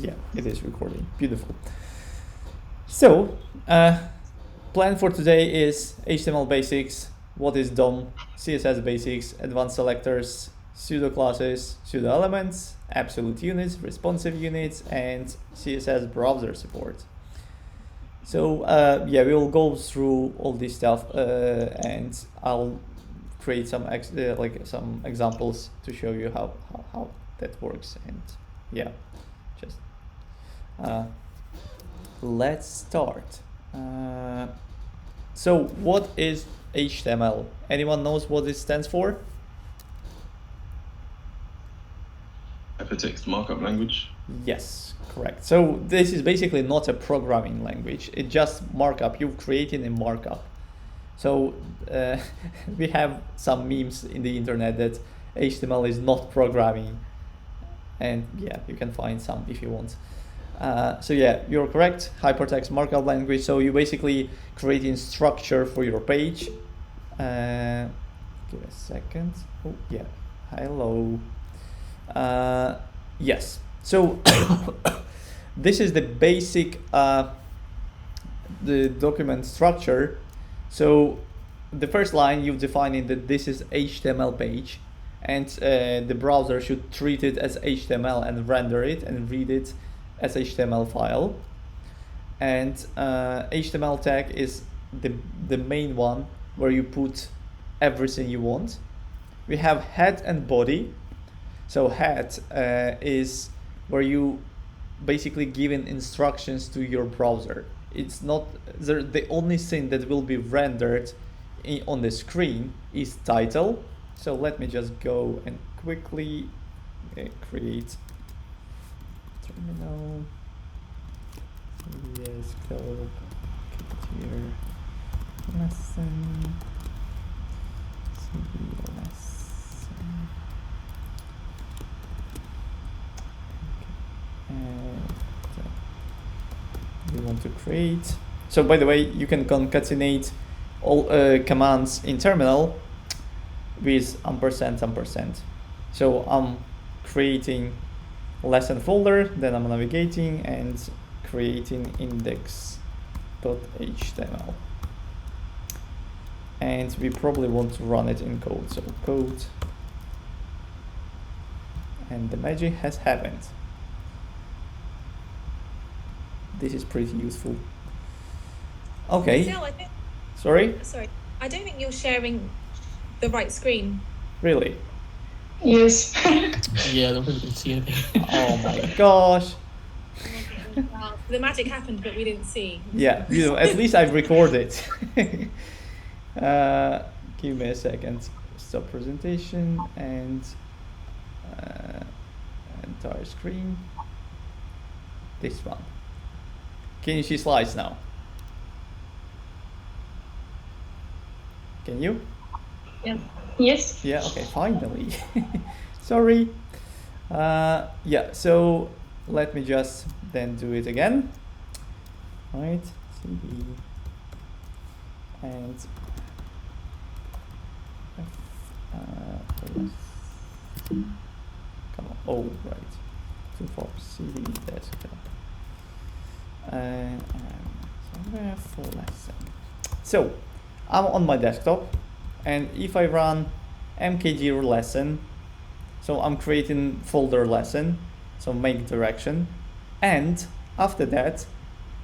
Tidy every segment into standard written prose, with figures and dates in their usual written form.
Yeah, it is recording. Beautiful. So, plan for today is HTML basics, what is DOM, CSS basics, advanced selectors, pseudo classes, pseudo elements, absolute units, responsive units, and CSS browser support. So yeah, we will go through all this stuff, and I'll create some some examples to show you how that works. And yeah, just let's start. So what is HTML? Anyone knows what it stands for? Hypertext Markup Language. Yes, correct. So this is basically not a programming language. It's just markup. You've created a markup. So we have some memes in the internet that HTML is not programming. And yeah, you can find some if you want. So yeah, you're correct. Hypertext markup language. So you basically creating structure for your page. Give a second. Oh yeah. Hello. Yes. So this is the basic the document structure. So the first line you've defined that this is HTML page, and the browser should treat it as HTML and render it and read it as HTML file. And HTML tag is the main one where you put everything you want. We have head and body. So head is where you basically giving instructions to your browser. It's not the only thing that will be rendered on the screen is title. So let me just go and quickly create terminal. Yes, code here lesson. CD lesson. And we want to create. So by the way, you can concatenate all commands in terminal with ampersand. So I'm creating lesson folder, then I'm navigating and creating index.html. And we probably want to run it in code. So code, and the magic has happened. This is pretty useful. Okay. Still, Sorry, I don't think you're sharing the right screen. really? Yes. Yeah, I don't think we can see anything. Oh my gosh. The magic happened, but we didn't see. Yeah, at least I've recorded. Give me a second. Stop presentation and entire screen. This one. Can you see slides now? Can you? Yeah. Yes. Yeah, okay, finally. Sorry. Yeah, so let me just then do it again. All right, CD and come on, oh, right, 24 CD desktop. Full lesson. So I'm on my desktop, and if I run mkdir lesson, so I'm creating folder lesson, so make direction, and after that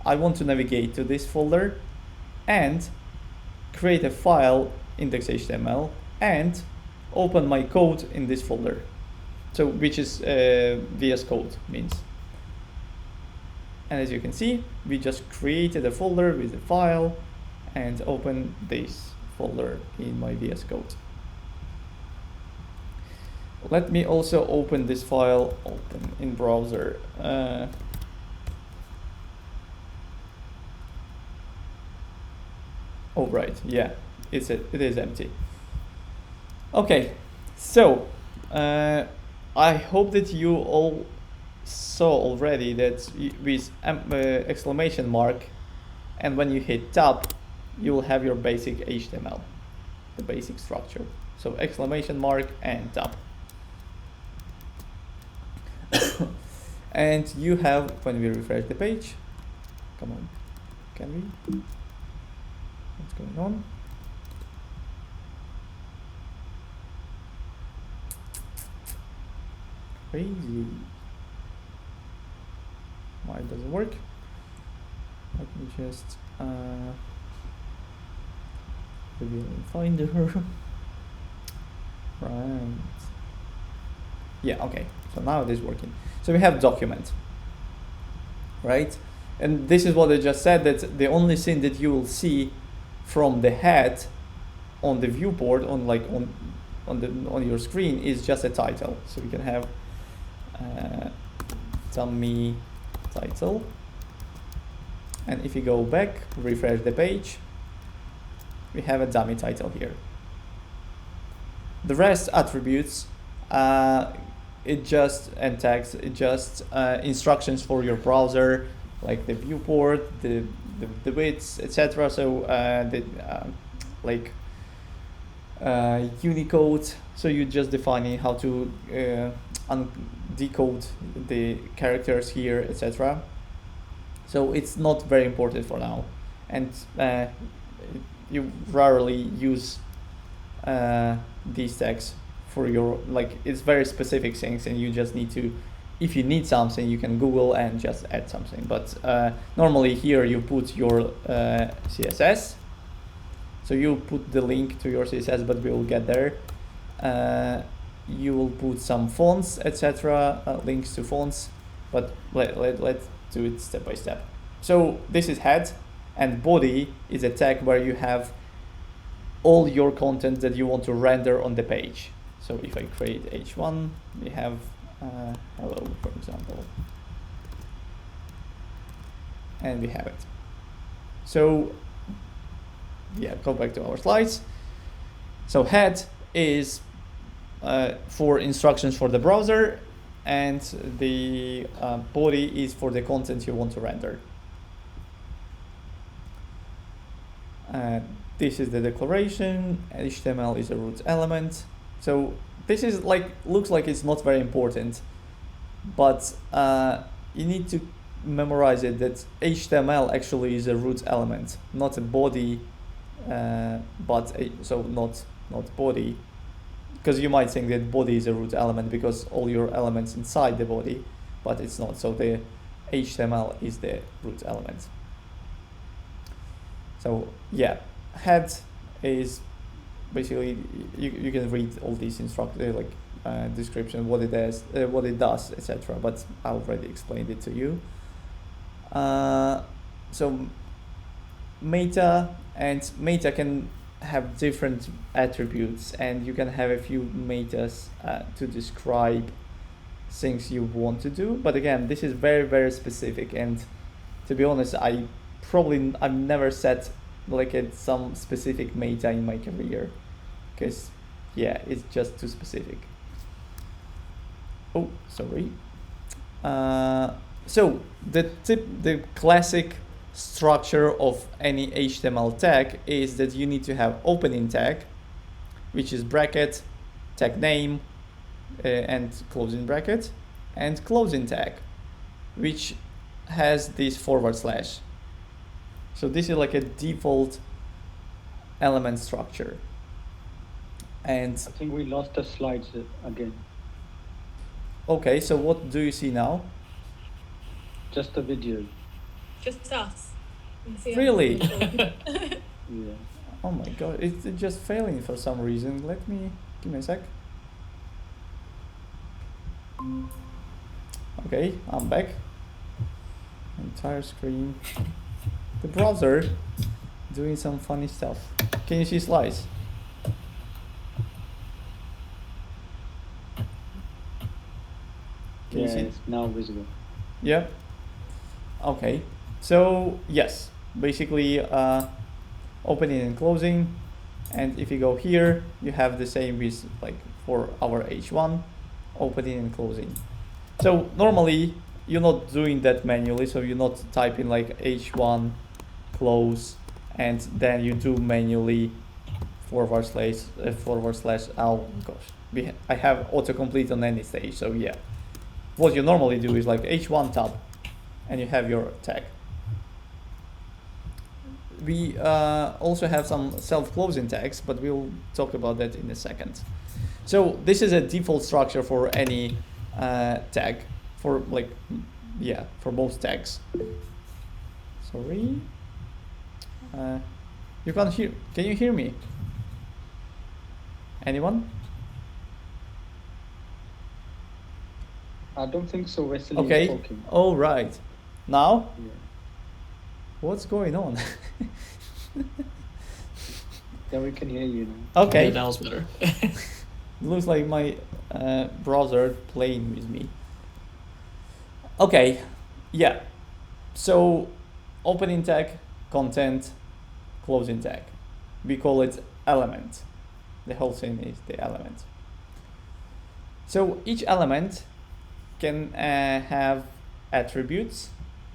I want to navigate to this folder and create a file index.html and open my code in this folder, so which is VS Code means. And as you can see, we just created a folder with a file and open this folder in my VS Code. Let me also open this file in browser. Oh right, yeah, it is empty. Okay, so I hope that you all saw already that with exclamation mark, and when you hit tab, you will have your basic HTML, the basic structure. So exclamation mark and tab. And you have, when we refresh the page, come on, can we? What's going on? Crazy. Why it doesn't work? Let me just reveal in Finder. Right. Yeah, okay. So now it is working. So we have document, right? And this is what I just said, that the only thing that you will see from the head on the viewport, on your screen, is just a title. So we can have dummy title. And if you go back, refresh the page, we have a dummy title here. The rest attributes, it just, and tags, it just instructions for your browser, like the viewport, the widths, etc. So Unicode. So you just defining how to decode the characters here, etc. So it's not very important for now, and you rarely use these tags for your, like, it's very specific things, and you just need to, if you need something, you can Google and just add something. But normally here you put your CSS. So you put the link to your CSS, but we will get there. You will put some fonts, etc., links to fonts, but let's do it step by step. So this is head, and body is a tag where you have all your content that you want to render on the page. So if I create h1, we have hello, for example, and we have it. So yeah, go back to our slides. So head is for instructions for the browser, and the body is for the content you want to render. This is the declaration. HTML is a root element. So this is like, looks like it's not very important, but you need to memorize it, that HTML actually is a root element, not a body, so not body, because you might think that body is a root element because all your elements inside the body, but it's not. So the HTML is the root element. So yeah, head is basically, you can read all these instructions, description, what it does, etc. But I already explained it to you. So meta can have different attributes, and you can have a few metas to describe things you want to do. But again, this is very, very specific, and to be honest, I've never set some specific meta in my career, because yeah, it's just too specific. Oh, sorry. So the classic structure of any HTML tag is that you need to have opening tag, which is bracket, tag name, and closing bracket, and closing tag, which has this /. So this is like a default element structure. And I think we lost the slides again. Okay, so what do you see now? Just the video. Just us. Really? Yeah. Oh my god, it's just failing for some reason. Give me a sec. Okay, I'm back. Entire screen. The browser doing some funny stuff. Can you see slides? Can you see? It's now visible. Yeah. Okay. So yes, basically opening and closing, and if you go here, you have the same with for our H1, opening and closing. So normally you're not doing that manually, so you're not typing H1 close and then you do manually / oh gosh, I have autocomplete on any stage, so yeah, what you normally do is like H1 tab, and you have your tag. We also have some self-closing tags, but we'll talk about that in a second. So this is a default structure for any tag, for for most tags. Sorry, you can't hear. Can you hear me? Anyone? I don't think so. Wesley Okay. is talking. All right. Now, Yeah. what's going on? Yeah, we can hear you now. Okay. Yeah, that was better. Looks like my browser playing with me. Okay, yeah. So opening tag, content, closing tag. We call it element. The whole thing is the element. So each element can have attributes.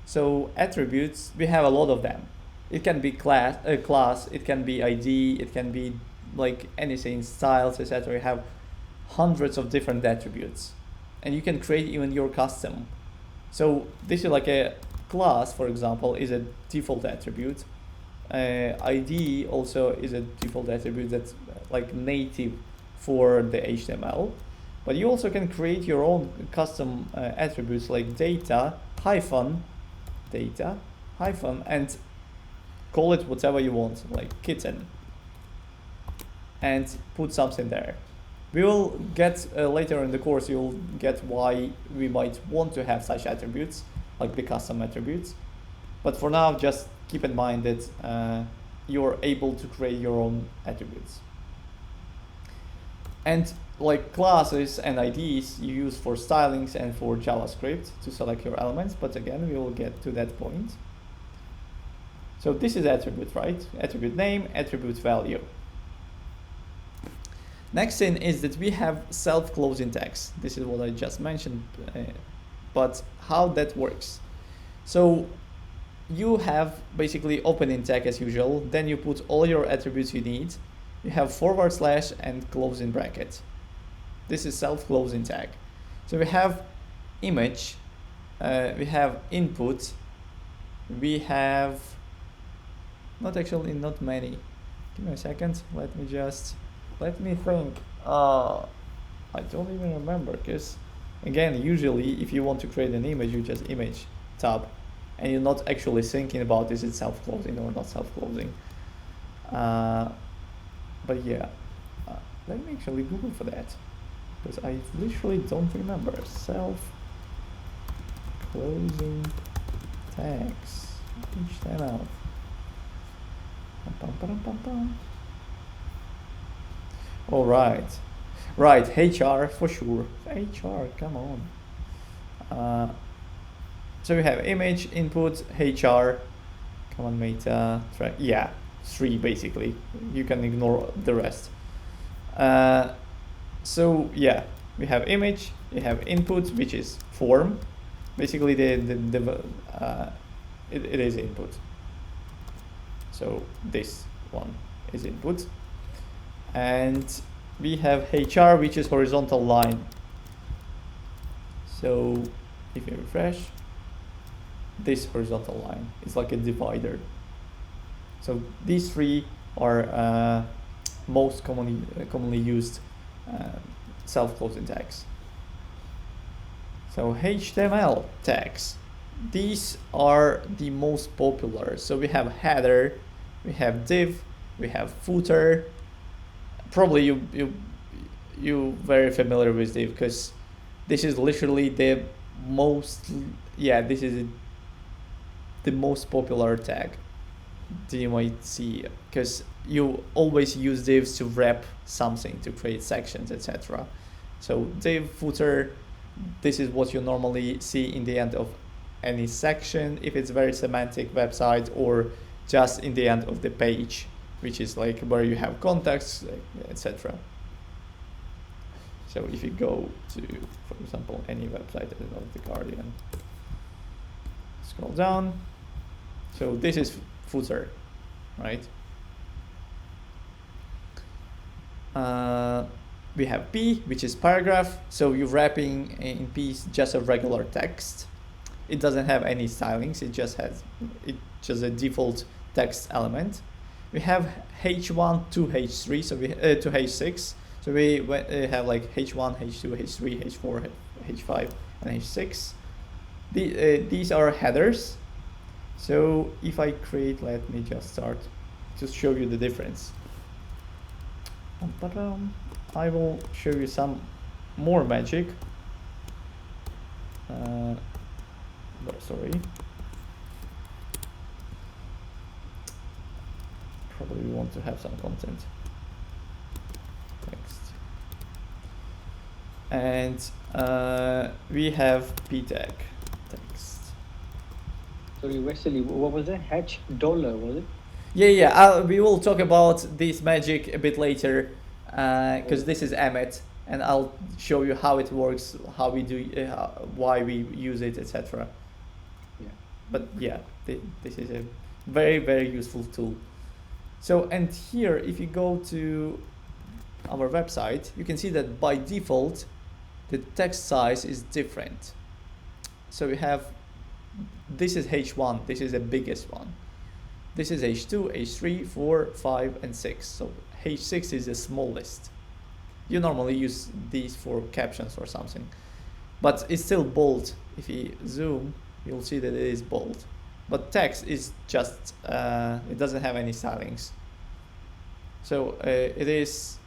So attributes, we have a lot of them. It can be class, it can be ID, it can be like anything, styles, etc. You have hundreds of different attributes, and you can create even your custom. So this is like a class, for example, is a default attribute. ID also is a default attribute that's like native for the HTML. But you also can create your own custom attributes like data hyphen, and call it whatever you want, like kitten, and put something there. We will get later in the course, you'll get why we might want to have such attributes, like the custom attributes. But for now, just keep in mind that you're able to create your own attributes. And like classes and IDs you use for stylings and for JavaScript to select your elements, but again, we will get to that point. So this is attribute, right? Attribute name, attribute value. Next thing is that we have self-closing tags. This is what I just mentioned, but how that works. So you have basically opening tag as usual, then you put all your attributes you need. You have / and closing bracket. This is self-closing tag. So we have image, we have input, we have not many. Give me a second. Let me think. I don't even remember, because again, usually if you want to create an image, you just image tab, and you're not actually thinking about is it self-closing or not self-closing. But yeah, let me actually Google for that, because I literally don't remember. Self-closing tags, HTML. All right, HR for sure. HR, come on. So we have image, input, HR, come on, meta, track. Yeah, 3 basically. You can ignore the rest. So yeah, we have image, you have input, which is form. Basically, it is input. So this one is input, and we have HR, which is horizontal line. So if you refresh, this horizontal line is like a divider. So these 3 are most commonly used self-closing tags. So HTML tags, these are the most popular. So we have header, we have div, we have footer. Probably you very familiar with div, because this is literally the most the most popular tag that you might see, because you always use divs to wrap something, to create sections, etc. So div, footer, this is what you normally see in the end of any section, if it's very semantic website, or just in the end of the page, which is like where you have context, etc. So if you go to, for example, any website, I don't know, The Guardian, scroll down. So this is footer, right? we have P, which is paragraph. So you're wrapping in P just a regular text. It doesn't have any stylings. It just a default text element. We have H1 to H3, so we to H6. So we have like H1, H2, H3, H4, H5, and H6. These are headers. So if I create, let me just start to show you the difference. I will show you some more magic. Sorry. Probably we want to have some content. Text. And we have p tag text. Sorry, Wesley, what was it? H dollar, was it? Yeah. We will talk about this magic a bit later, because this is Emmet, and I'll show you how it works, how we do, why we use it, etc. Yeah. But yeah, this is a very, very useful tool. So, and here, if you go to our website, you can see that by default, the text size is different. So we have, this is H1, this is the biggest one. This is H2, H3, 4, 5, and 6. So H6 is the smallest. You normally use these for captions or something, but it's still bold. If you zoom, you'll see that it is bold. But text is just, it doesn't have any stylings. So it is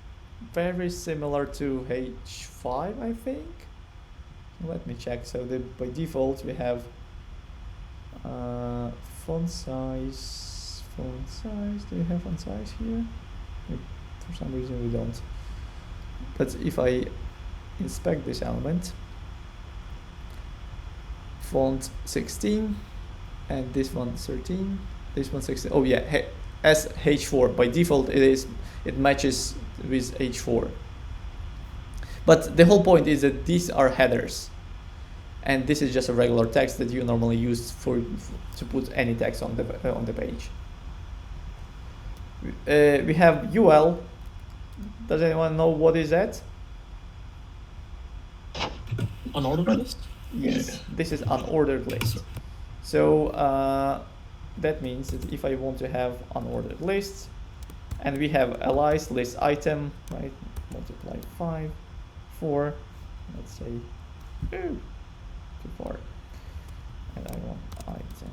very similar to H5, I think. Let me check. So by default, we have font size. Do you have font size here? For some reason we don't. But if I inspect this element, font 16, and this one 13, this one 16. Oh yeah, as H4 by default it matches with H4. But the whole point is that these are headers, and this is just a regular text that you normally use to put any text on the page. We have UL. Does anyone know what is that? Unordered list? Yes, this is unordered list. So that means that if I want to have unordered lists, and we have allies list item, right? Multiply 5, 4, let's say, too far, and I want item.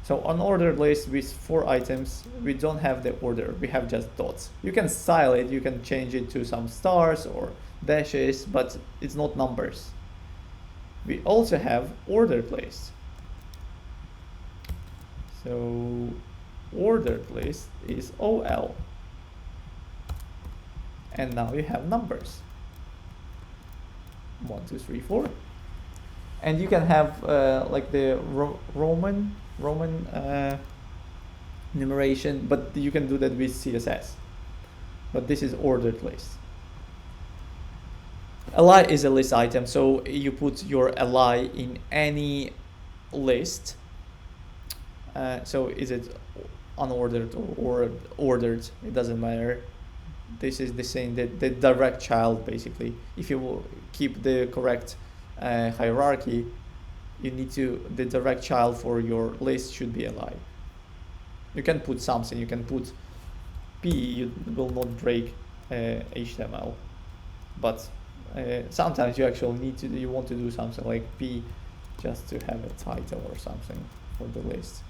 So unordered list with 4 items, we don't have the order, we have just dots. You can style it, you can change it to some stars or dashes, but it's not numbers. We also have ordered list. So ordered list is OL. And now you have numbers. 1, 2, 3, 4. And you can have like the Roman numeration, but you can do that with CSS. But this is ordered list. Ally is a list item, so you put your ally in any list. So is it unordered or ordered? It doesn't matter. This is the same, the direct child basically. If you keep the correct hierarchy, you need to, the direct child for your list should be ally. You can put something, you can put P, you will not break HTML, but sometimes you actually need to, you want to do something like P just to have a title or something for the list.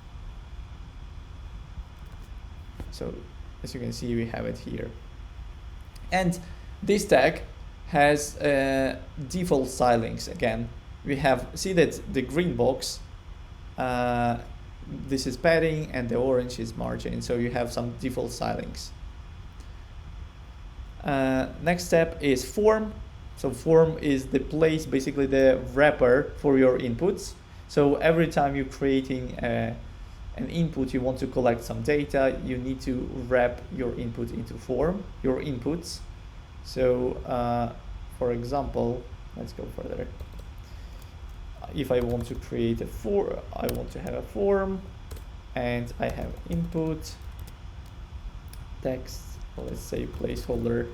So as you can see, we have it here. And this tag has default stylings again. We have, see that the green box, this is padding and the orange is margin. So you have some default stylings. Next step is form. So form is the place, basically the wrapper for your inputs. So every time you're creating an input, you want to collect some data, you need to wrap your input into form, your inputs. So for example, let's go further. If I want to create a form, I want to have a form, and I have input text, let's say placeholder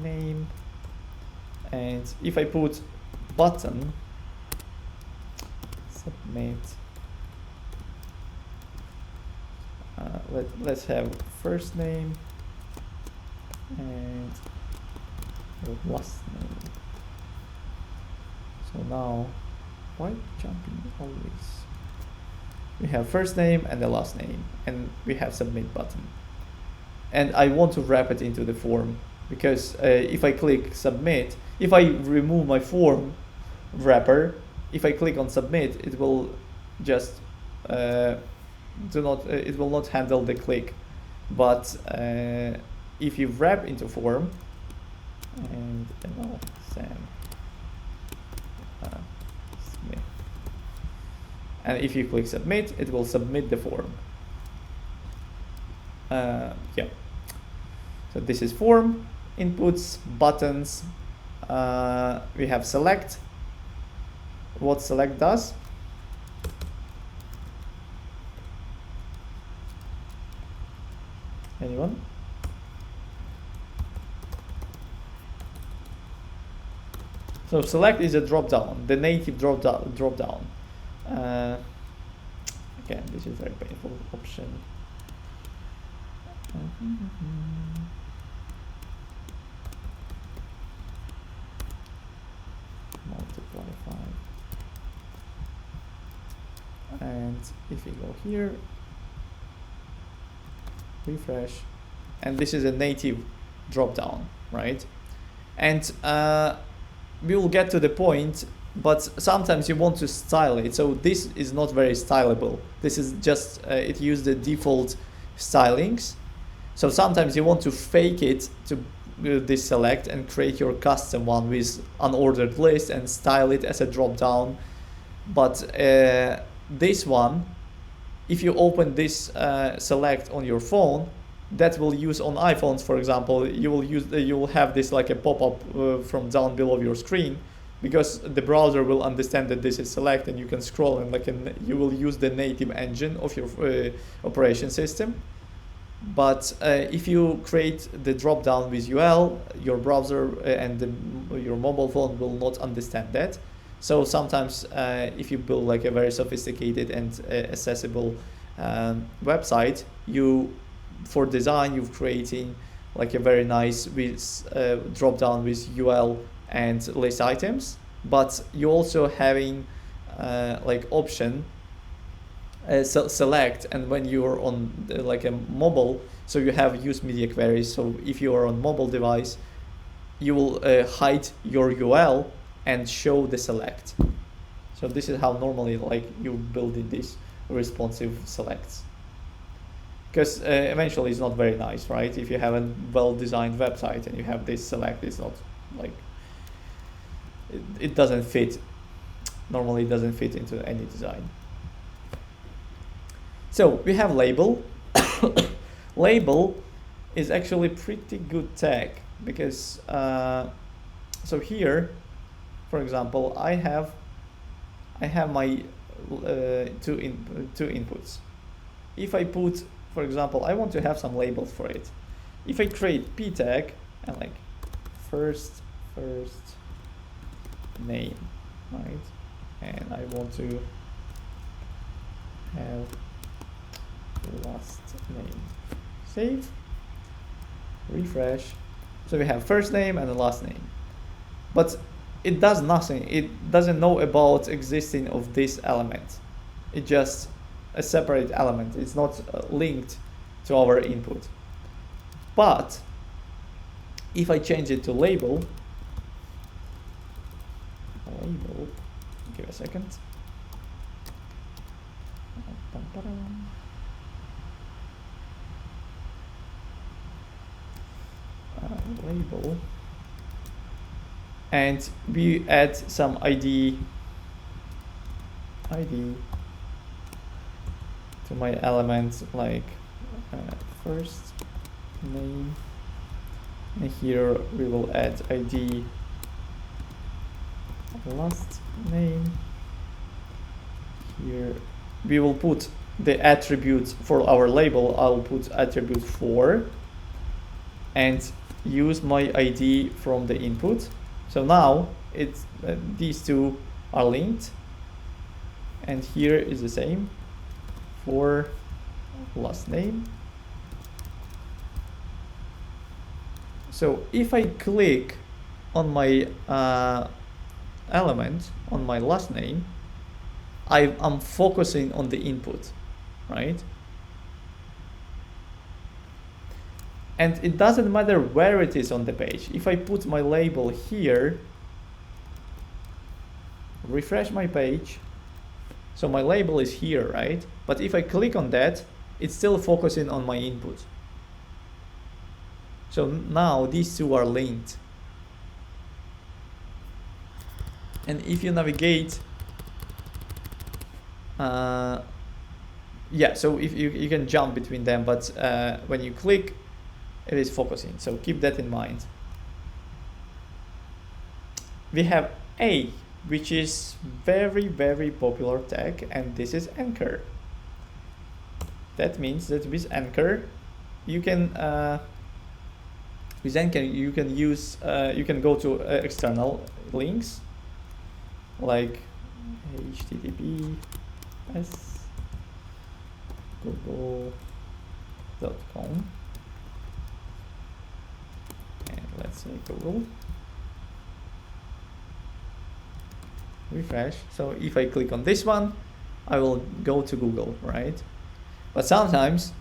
name, and if I put button, submit, let's have first name and last name. So now, why jumping always? We have first name and the last name, and we have submit button. And I want to wrap it into the form, because if I click submit, if I remove my form wrapper, if I click on submit, it will just it will not handle the click. But if you wrap into form, and now Sam Smith, and if you click submit, it will submit the form. Yeah. So this is form, inputs, buttons. We have select. What select does? Anyone? So select is a drop down, the native drop down. Again, this is a very painful option. Multiply 5. And if you go here, refresh, and this is a native drop down, right? And we will get to the point, but sometimes you want to style it. So this is not very stylable. This is just, it used the default stylings. So sometimes you want to fake it to this select and create your custom one with unordered list and style it as a drop down. But this one, if you open this select on your phone, that will use on iPhones, for example, you will have this like a pop-up from down below your screen, because the browser will understand that this is select, and you can scroll, and you will use the native engine of your operation system. But if you create the drop down with UL, your browser and your mobile phone will not understand that. So sometimes if you build like a very sophisticated and accessible website, for design you're creating like a very nice with drop down with UL and list items, but you also having like option select, and when you're on like a mobile, so you have use media queries. So if you are on mobile device, you will hide your UL and show the select. So this is how normally like you build in these responsive selects, because eventually it's not very nice, right? If you have a well-designed website and you have this select, it's not like it doesn't fit. Normally it doesn't fit into any design. So we have label. Label is actually pretty good tag, because so here, for example, I have my two inputs. If I put, for example, I want to have some labels for it. If I create p tag and like first name, right, and I want to have last name, save, refresh. So we have first name and the last name, but it does nothing. It doesn't know about existing of this element. It's just a separate element. It's not linked to our input. But if I change it to label, give a second. Label, and we add some ID to my element, like first name, and here we will add ID last name. Here we will put the attribute for our label, I'll put attribute 4 and use my ID from the input. So now it's these two are linked, and here is the same for last name. So if I click on my element on my last name, I'm focusing on the input, right? And it doesn't matter where it is on the page. If I put my label here, refresh my page, so my label is here, right? But if I click on that, it's still focusing on my input. So now these two are linked. And if you navigate, yeah, so if you can jump between them, but when you click, it is focusing. So keep that in mind. We have A, which is very, very popular tag, and this is anchor. That means that with anchor, you can you can use you can go to external links like https google.com, and let's say Google. Refresh. So if I click on this one, I will go to Google, right? But sometimes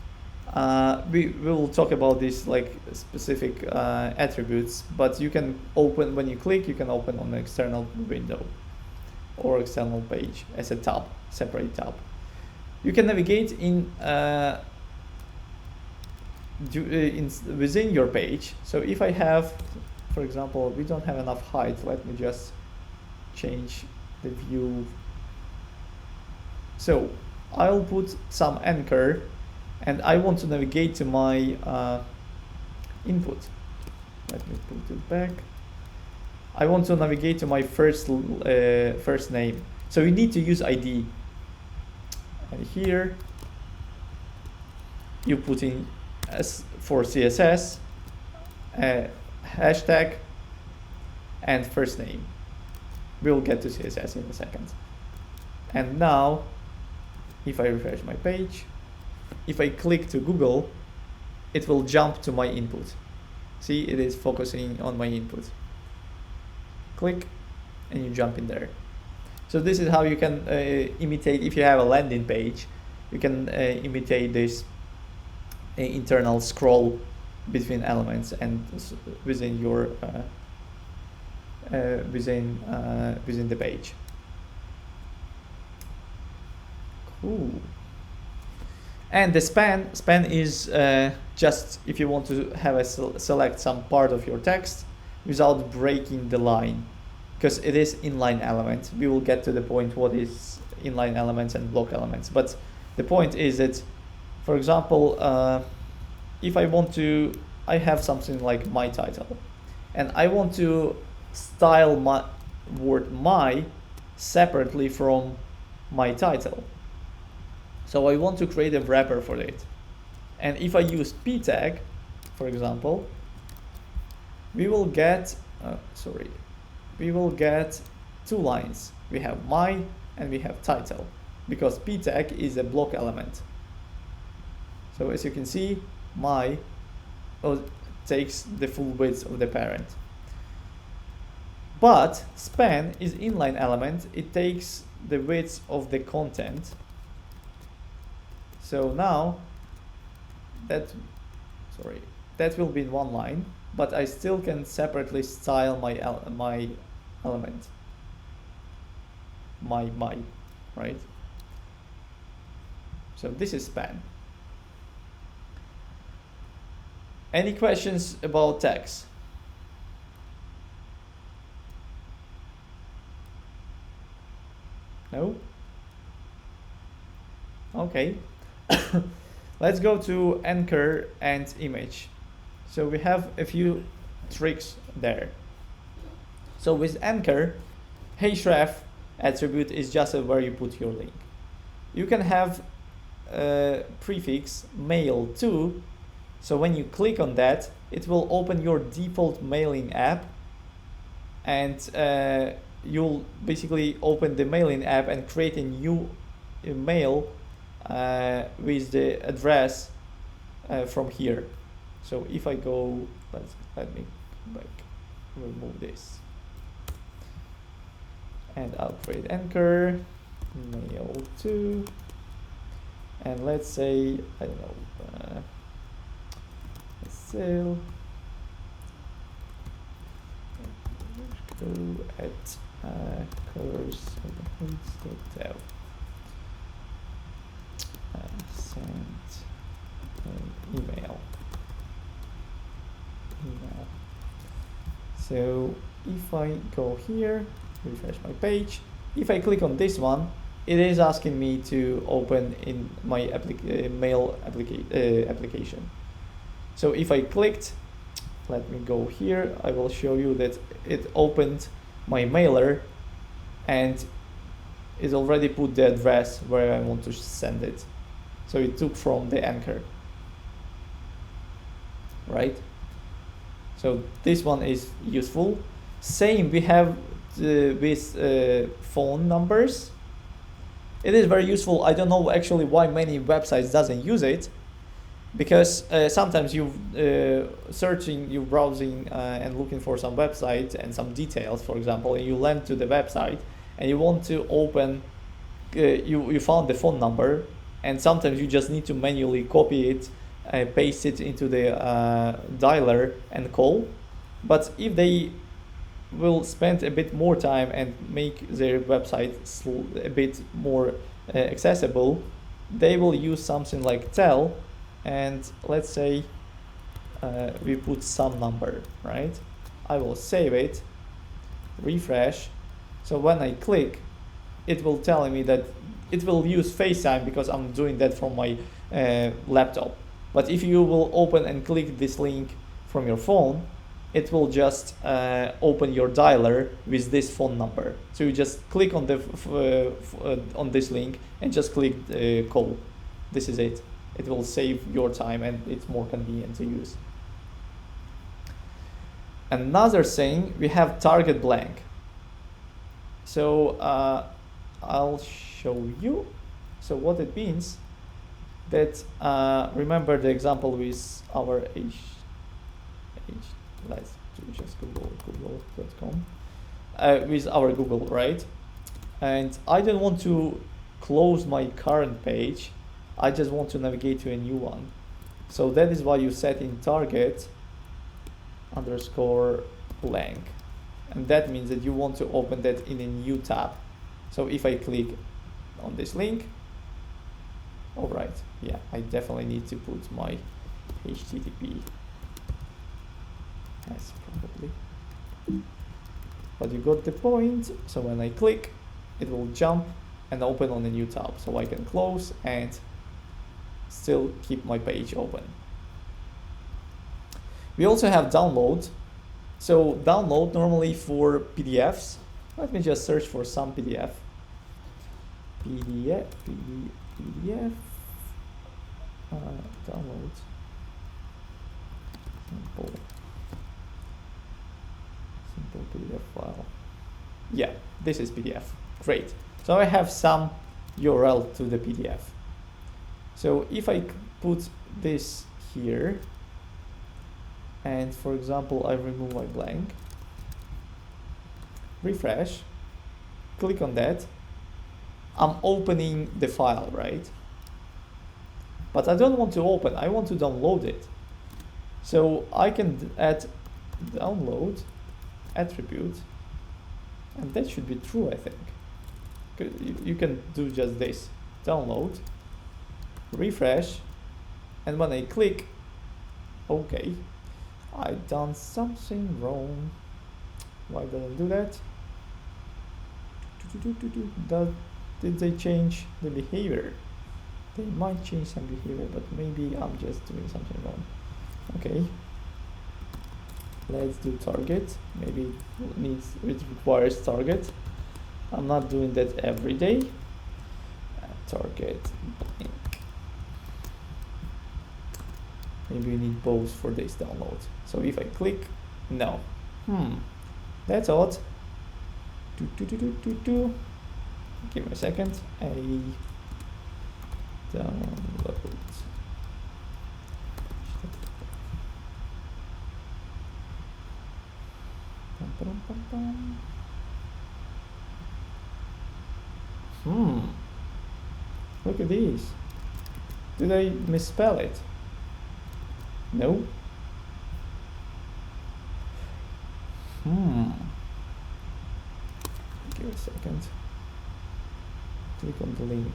we will talk about this like specific attributes, but you can open, when you click, you can open on an external window or external page as a tab, separate tab. You can navigate in within your page. So if I have, for example, we don't have enough height, let me just change the view. So I'll put some anchor, and I want to navigate to my input. Let me put it back. I want to navigate to my first name. So you need to use ID. And here you put in as for CSS hashtag and first name. We'll get to CSS in a second. And now, if I refresh my page, if I click to Google, it will jump to my input. See, it is focusing on my input. Click, and you jump in there. So this is how you can imitate, if you have a landing page, you can imitate this internal scroll between elements and within your within the page. Cool. And the span is just if you want to have a select some part of your text without breaking the line, because it is inline element. We will get to the point what is inline elements and block elements, but the point is that, for example, if I have something like my title, and I want to style my word my separately from my title. So I want to create a wrapper for it. And if I use p tag, for example, we will get two lines. We have my and we have title, because p tag is a block element. So as you can see, my takes the full width of the parent. But span is inline element. It takes the width of the content. So now that will be in one line, but I still can separately style my element, my right? So this is span. Any questions about tags? No? Okay. Let's go to anchor and image. So we have a few tricks there. So with anchor, href attribute is just where you put your link. You can have prefix mail to. So when you click on that, it will open your default mailing app, and you'll basically open the mailing app and create a new mail with the address from here. So if I go, let me back, remove this, and I'll create anchor mail to, and let's say, I don't know, sale at course.dev. Send an email. So if I go here, refresh my page, if I click on this one, it is asking me to open in my mail application. So if I clicked, let me go here, I will show you that it opened my mailer and it already put the address where I want to send it. So it took from the anchor, right? So this one is useful. Same we have with phone numbers. It is very useful. I don't know actually why many websites doesn't use it, because sometimes you searching, you browsing and looking for some website and some details, for example, and you land to the website and you want to open, you found the phone number, and sometimes you just need to manually copy it, paste it into the dialer and call. But if they will spend a bit more time and make their website a bit more accessible, they will use something like tell, and let's say we put some number, right? I will save it, refresh. So when I click, it will tell me that it will use FaceTime because I'm doing that from my laptop. But if you will open and click this link from your phone, it will just open your dialer with this phone number. So you just click on the on this link and just click call. This is it. It will save your time and it's more convenient to use. Another thing, we have target blank. So I'll show you. So what it means that remember the example with our let's just google.com with our Google, right? And I don't want to close my current page. I just want to navigate to a new one. So that is why you set in target underscore blank. And that means that you want to open that in a new tab. So if I click on this link, all right, yeah, I definitely need to put my HTTP. Yes, probably. But you got the point. So when I click, it will jump and open on a new tab. So I can close and still keep my page open. We also have download. So download normally for PDFs. Let me just search for some PDF. PDF. Download. Simple PDF file. Yeah, this is PDF. Great. So I have some URL to the PDF. So if I put this here, and for example, I remove my blank, refresh, click on that, I'm opening the file, right? But I don't want to open, I want to download it. So I can add download attribute, and that should be true, I think. You can do just this, download, refresh, and when I click, okay, I done something wrong. Why did I do that? Did they change the behavior? They might change some behavior, but maybe I'm just doing something wrong. Okay, let's do target. Maybe it requires target. I'm not doing that every day. Target blank. maybe you need both for this download. So if I click, no. That's odd. Give me a second. A download. Look at these. Did I misspell it? No. Give it a second. Click on the link.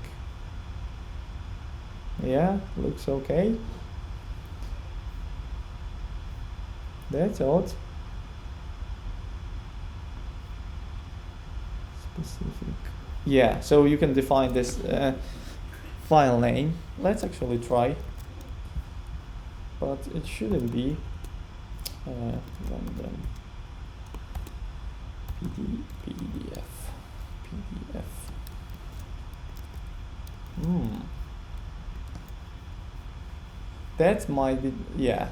Yeah, looks okay. That's odd. Specific. Yeah, so you can define this file name. Let's actually try. But it shouldn't be random PDF. That might be, yeah.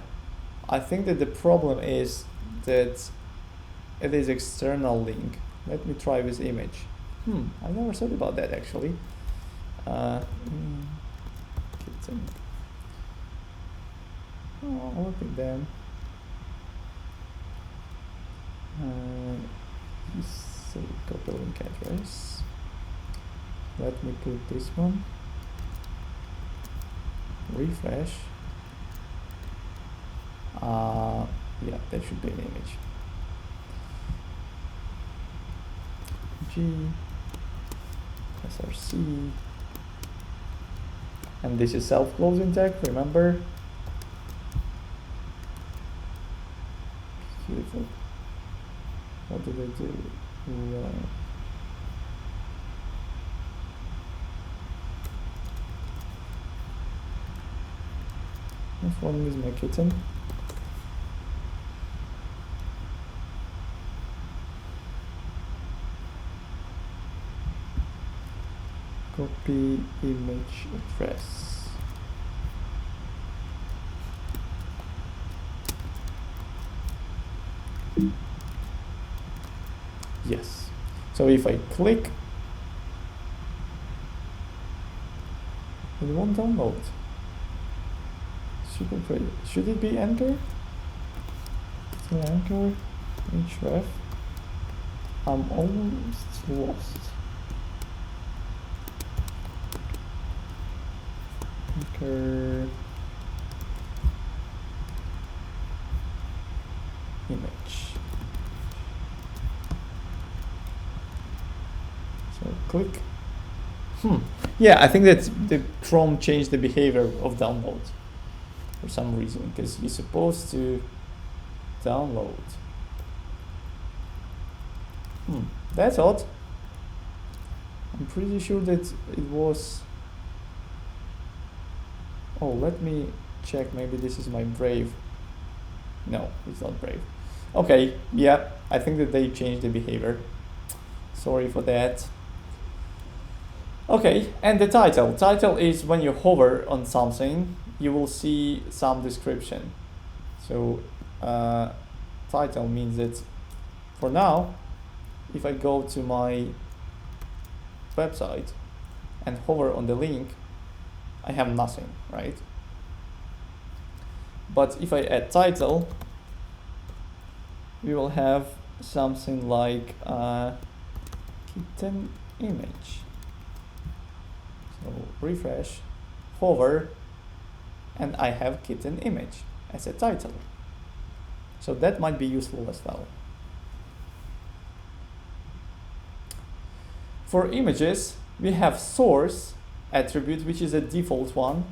I think that the problem is that it is external link. Let me try this image. I never thought about that actually. Kitten. Oh, look at them. You say copy link address. Let me put this one. Refresh. Yeah, that should be an image. G, src, and this is self-closing tag, remember? Beautiful. What did I do? This one is my kitten. Copy image address. Yes. So if I click, it won't download. Super crazy. Should it be enter? So enter href. I'm almost lost. Anchor image. So click. Yeah, I think that the Chrome changed the behavior of download for some reason, because you're supposed to download. That's odd. I'm pretty sure that it was. Oh, let me check. Maybe this is my Brave. No, it's not Brave. Okay, yeah, I think that they changed the behavior. Sorry for that. Okay, and the title. Title is when you hover on something, you will see some description. So title means that for now, if I go to my website and hover on the link, I have nothing, right? But if I add title, we will have something like kitten image. So refresh, hover, and I have kitten image as a title. So that might be useful as well. For images, we have source attribute, which is a default one.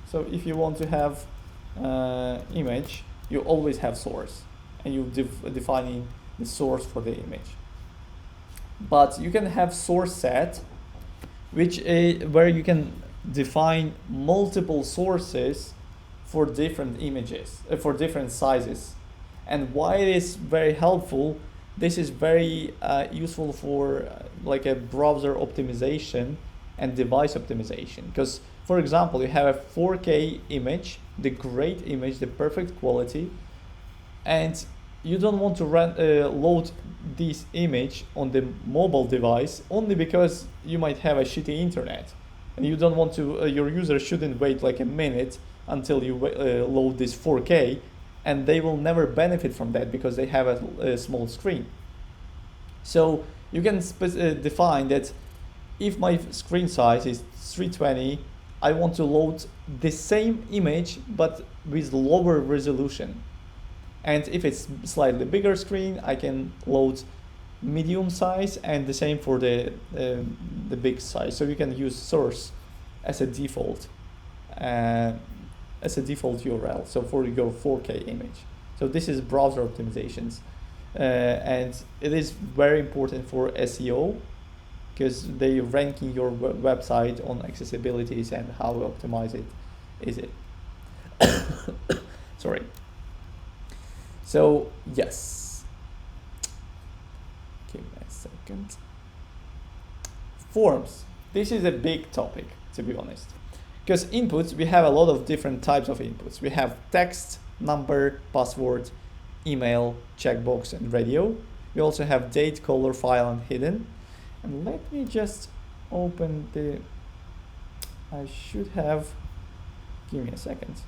So if you want to have image, you always have source, and you defining the source for the image. But you can have source set, which where you can define multiple sources for different images, for different sizes. And why it is very helpful, this is very useful for like a browser optimization and device optimization. Because, for example, you have a 4K image the great image, the perfect quality, and you don't want to load this image on the mobile device only because you might have a shitty internet, and you don't want to, your user shouldn't wait like a minute until you load this 4K, and they will never benefit from that because they have a small screen. So you can define that if my screen size is 320, I want to load the same image but with lower resolution. And if it's slightly bigger screen, I can load medium size, and the same for the big size. So you can use source as a default URL. So for your 4K image. So this is browser optimizations, and it is very important for SEO because they ranking your website on accessibilities and how optimize it is it. Sorry. So yes, give me a second. Forms. This is a big topic, to be honest, because inputs, we have a lot of different types of inputs. We have text, number, password, email, checkbox, and radio. We also have date, color, file, and hidden. And let me just open the, I should have, give me a second.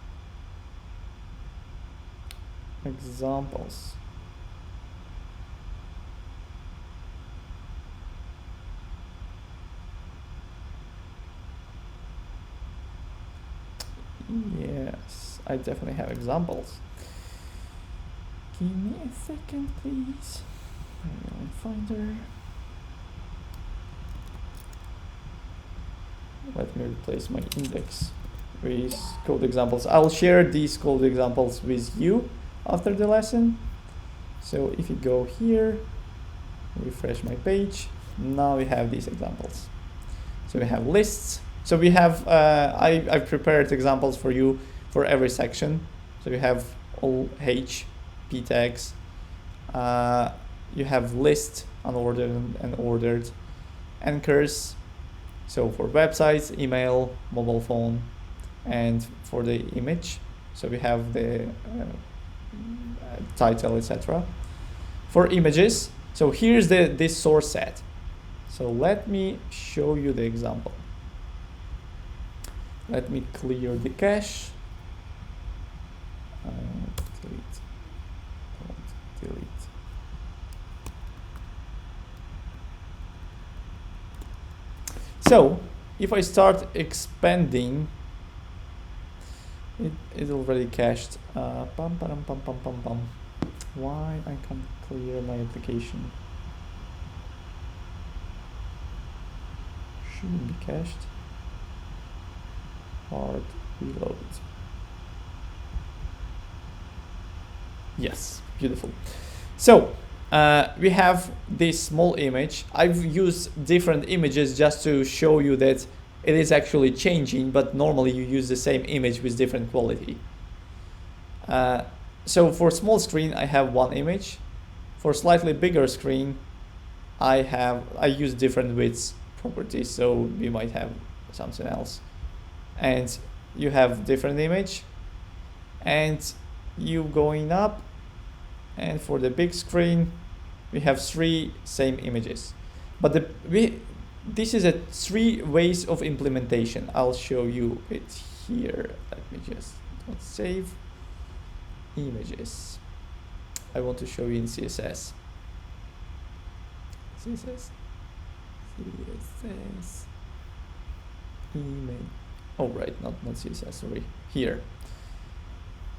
Examples. Yes, I definitely have examples. Give me a second, please. Finder. Let me replace my index with code examples. I'll share these code examples with you after the lesson. So if you go here, refresh my page, now we have these examples. So we have lists. So we have, I've prepared examples for you for every section. So you have all H, P tags. You have list, unordered and ordered, anchors. So for websites, email, mobile phone, and for the image. So we have the title, etc. For images, so here's this source set. So let me show you the example. Let me clear the cache. Delete. So if I start expanding, it is already cached. Why I can't clear my application? Shouldn't be cached. Hard reload. Yes, beautiful. So we have this small image. I've used different images just to show you that it is actually changing, but normally you use the same image with different quality. So for small screen, I have one image. For slightly bigger screen, I use different width properties, so we might have something else. And you have different image, and you going up, and for the big screen, we have 3 same images. But this is a 3 ways of implementation. I'll show you it here. Let me just save images. I want to show you in CSS. CSS. Image. Oh right, not CSS. Sorry. Here.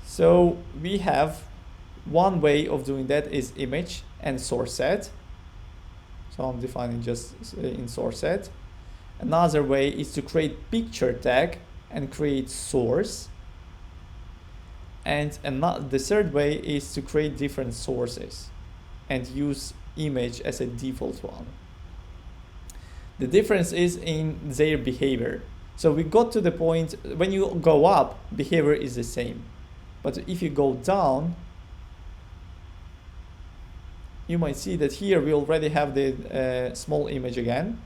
So we have one way of doing that is image and source set. So I'm defining just in source set. Another way is to create picture tag and create source. And the third way is to create different sources and use image as a default one. The difference is in their behavior. So we got to the point, when you go up, behavior is the same. But if you go down, you might see that here we already have the small image again.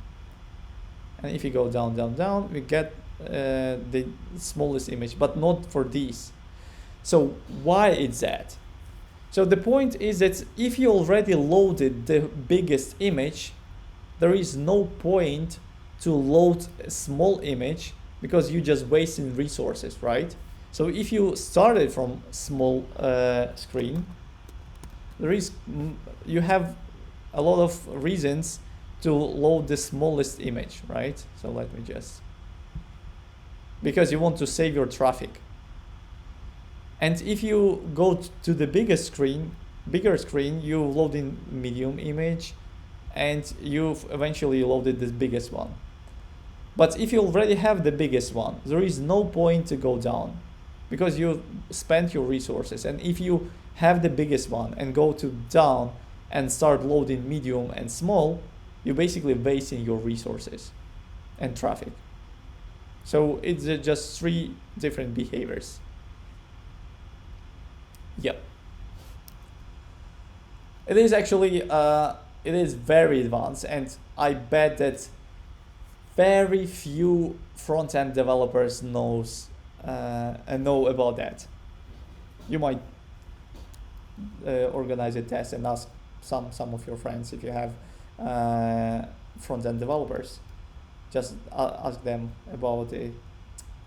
And if you go down, down, down, we get the smallest image, but not for these. So why is that? So the point is that if you already loaded the biggest image, there is no point to load a small image because you're just wasting resources, right? So if you started from small screen, you have a lot of reasons to load the smallest image, right? So let me just, because you want to save your traffic. And if you go to the bigger screen, you load in medium image, and you've eventually loaded the biggest one. But if you already have the biggest one, there is no point to go down because you spent your resources. And if you have the biggest one and go to down and start loading medium and small, you're basically wasting your resources and traffic. So it's just 3 different behaviors. Yep. It is actually, it is very advanced, and I bet that very few front-end developers know about that. You might organize a test and ask some of your friends if you have front-end developers. Just ask them about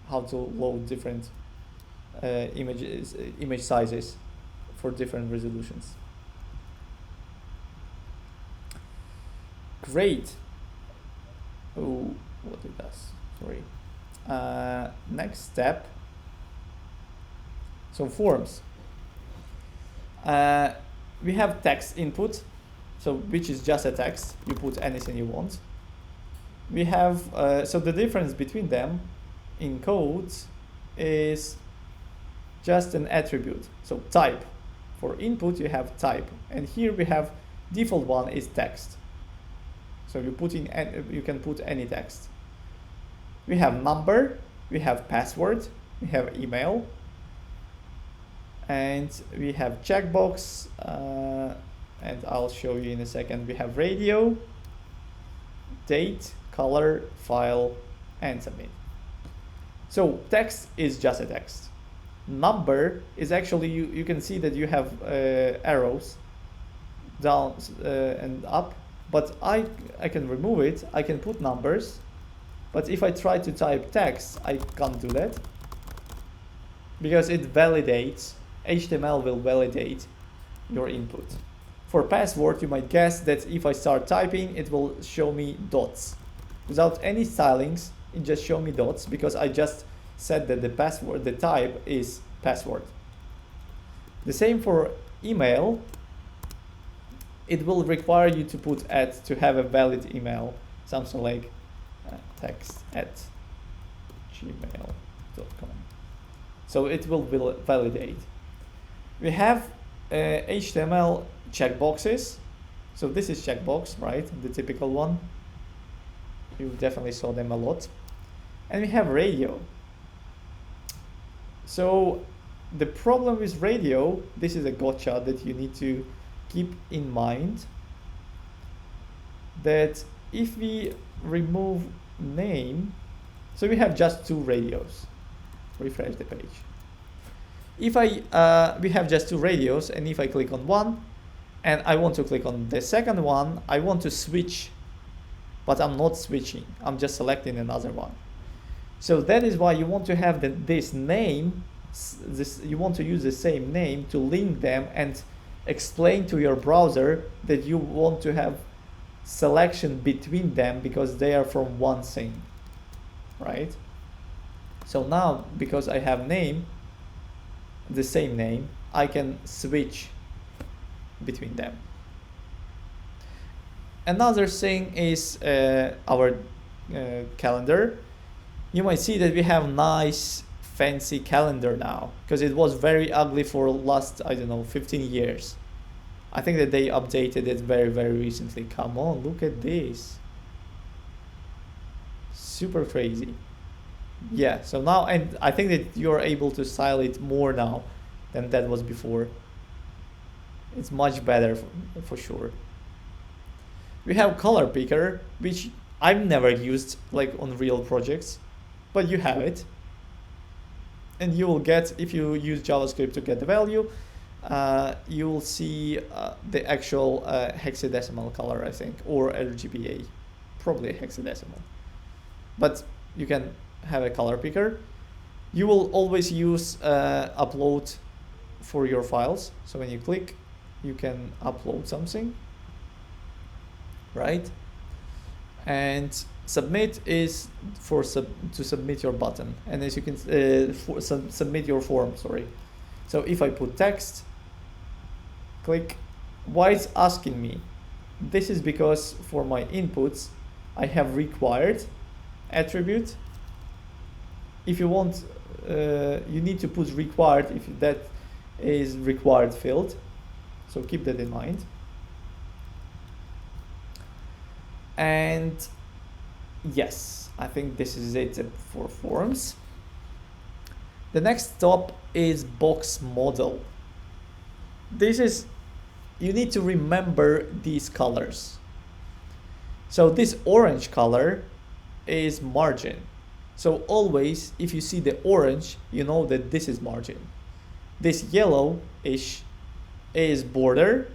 how to load different image sizes for different resolutions. Great. Oh, what it does? Sorry. Next step. So forms. We have text input, so which is just a text. You put anything you want. We have so the difference between them in code is just an attribute. So type. For input you have type, and here we have default one is text. So you can put any text. We have number, we have password, we have email, and we have checkbox, and I'll show you in a second. We have radio, date, color, file, and submit. So text is just a text. Number is actually, you can see that you have arrows down and up, but I can remove it. I can put numbers, but if I try to type text, I can't do that because it validates, HTML will validate your input. For password, you might guess that if I start typing, it will show me dots. Without any stylings, it just show me dots because I just said that the password, the type is password. The same for email. It will require you to put to have a valid email, something like text@gmail.com. So it will validate. We have HTML checkboxes. So this is checkbox, right? The typical one. You definitely saw them a lot. And we have radio. So the problem with radio, this is a gotcha that you need to keep in mind, that if we remove name, so we have just 2 radios. Refresh the page. If we have just 2 radios, and if I click on one and I want to click on the second one, I want to switch, but I'm not switching, I'm just selecting another one. So that is why you want to have this name, you want to use the same name to link them and explain to your browser that you want to have selection between them because they are from one thing, right? So now, because I have name, the same name, I can switch between them. Another thing is our calendar. You might see that we have nice fancy calendar now because it was very ugly for last, I don't know, 15 years. I think that they updated it very, very recently. Come on, look at this. Super crazy. Yeah, so now, and I think that you're able to style it more now than that was before. It's much better for sure. We have color picker, which I've never used like on real projects. but you have it. And you will get, if you use JavaScript to get the value, you will see the actual hexadecimal color, I think, or RGBA, probably hexadecimal. But you can have a color picker. You will always use upload for your files. So when you click, you can upload something, right? And submit is for to submit your button, and as you can submit your form. Sorry. So if I put text, click. Why it's asking me? This is because for my inputs, I have required attribute. If you want, you need to put required if that is required field. So keep that in mind. And yes, I think this is it for forms. The next stop is box model. This is, you need to remember these colors. So this orange color is margin. So always, if you see the orange, you know that this is margin. This yellow-ish is border,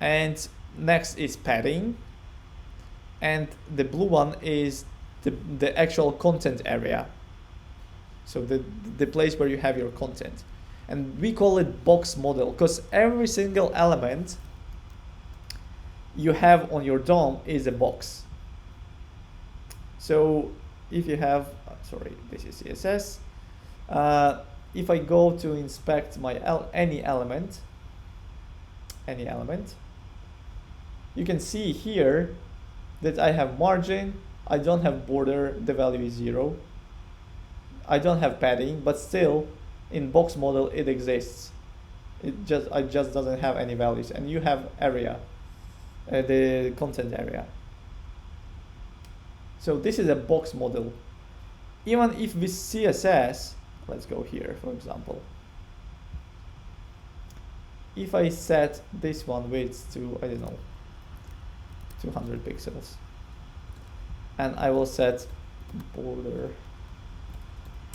and next is padding, and the blue one is the actual content area. So the place where you have your content. And we call it box model because every single element you have on your DOM is a box. So if you have, sorry, this is CSS. If I go to inspect my any element, you can see here that I have margin, I don't have border, the value is 0. I don't have padding, but still in box model it exists. It just doesn't have any values, and you have area, the content area. So this is a box model. Even if with CSS, let's go here, for example. If I set this one width to, I don't know, 200 pixels, and I will set border,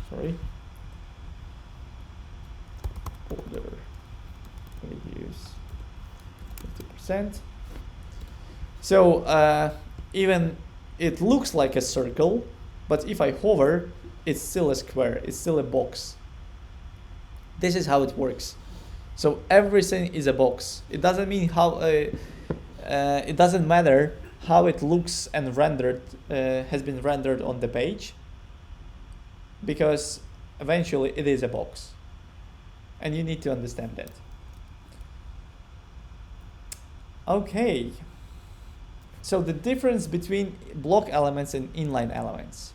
sorry, border radius 50%. So even it looks like a circle, but if I hover, it's still a square, it's still a box. This is how it works. So everything is a box. It doesn't mean how, it doesn't matter how it looks and rendered, has been rendered on the page, because eventually it is a box. And you need to understand that. Okay. So the difference between block elements and inline elements.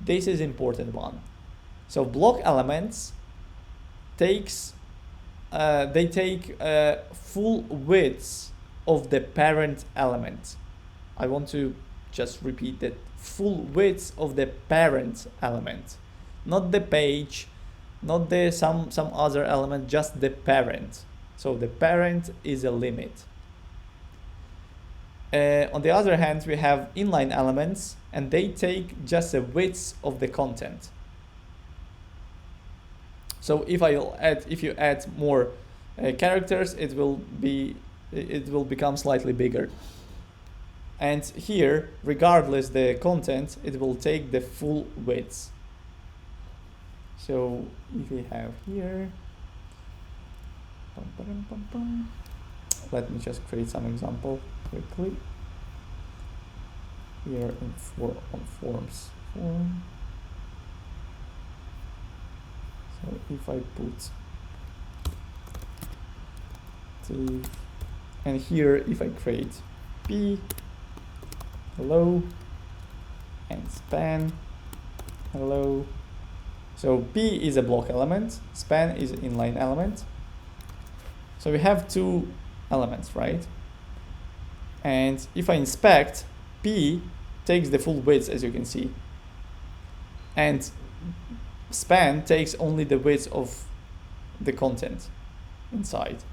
This is important one. So block elements takes, they take full width of the parent element. I want to just repeat that, full width of the parent element, not the page, not the some other element, just the parent. So the parent is a limit. On the other hand, we have inline elements, and they take just a width of the content. So if you add more characters, it will become slightly bigger. And here, regardless the content, it will take the full width. So if we have here, let me just create some example quickly. Here on forms form. So if I put div, and here if I create p, hello, and span, hello. So p is a block element, span is an inline element. So we have two elements, right? And if I inspect, p takes the full width, as you can see, and span takes only the width of the content inside.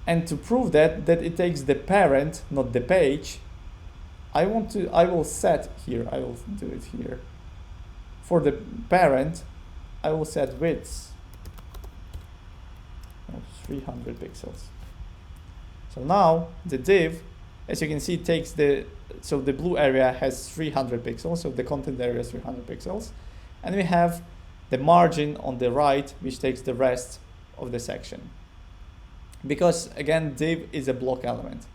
And to prove that it takes the parent, not the page, I will set here, I will do it here. For the parent, I will set width of 300 pixels. So now the div, as you can see, takes the blue area has 300 pixels, so the content area is 300 pixels. And we have the margin on the right, which takes the rest of the section. Because again, div is a block element.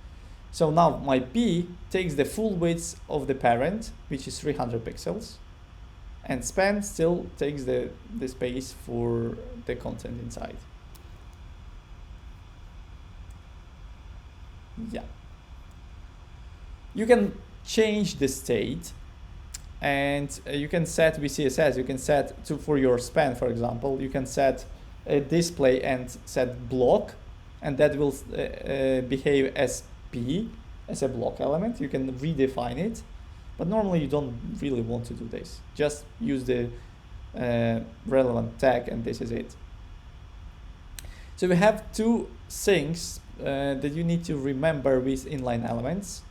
So now my P takes the full width of the parent, which is 300 pixels, and span still takes the space for the content inside. Yeah. You can change the state, and you can set with CSS, you can set for your span, for example, you can set a display and set block, and that will behave as P, as a block element. You can redefine it, but normally you don't really want to do this. Just use the relevant tag, and this is it. So we have two things that you need to remember with inline elements.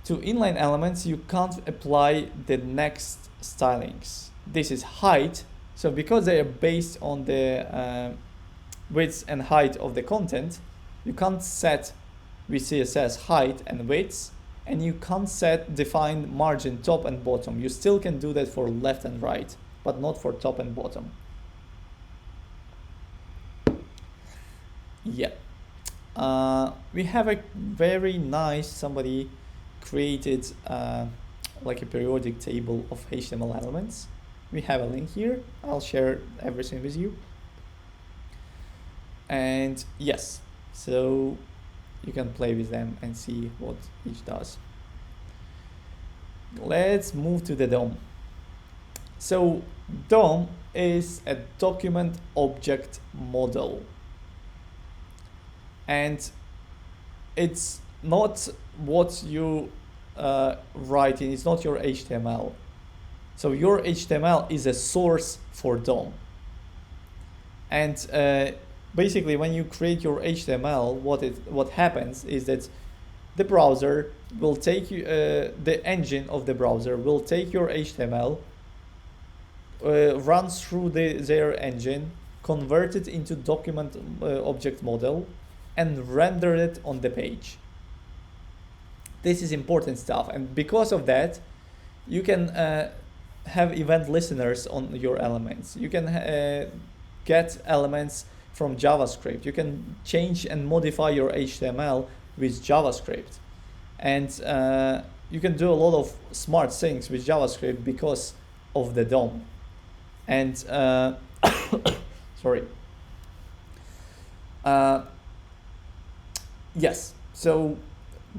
To inline elements, you can't apply the next stylings. This is height. So because they are based on the width and height of the content, you can't set with CSS height and width, and you can't define margin top and bottom. You still can do that for left and right, but not for top and bottom. Yeah. We have a very nice, somebody created like a periodic table of HTML elements. We have a link here. I'll share everything with you. And yes, so you can play with them and see what each does. Let's move to the DOM. So DOM is a document object model, and it's not what you write in, it's not your HTML. So your HTML is a source for DOM. And basically when you create your HTML, what happens is that the browser will take you, the engine of the browser will take your HTML, run through their engine, convert it into document object model, and render it on the page. This is important stuff, and because of that, you can have event listeners on your elements. You can get elements from JavaScript. You can change and modify your HTML with JavaScript, and you can do a lot of smart things with JavaScript because of the DOM. And sorry. Yes, so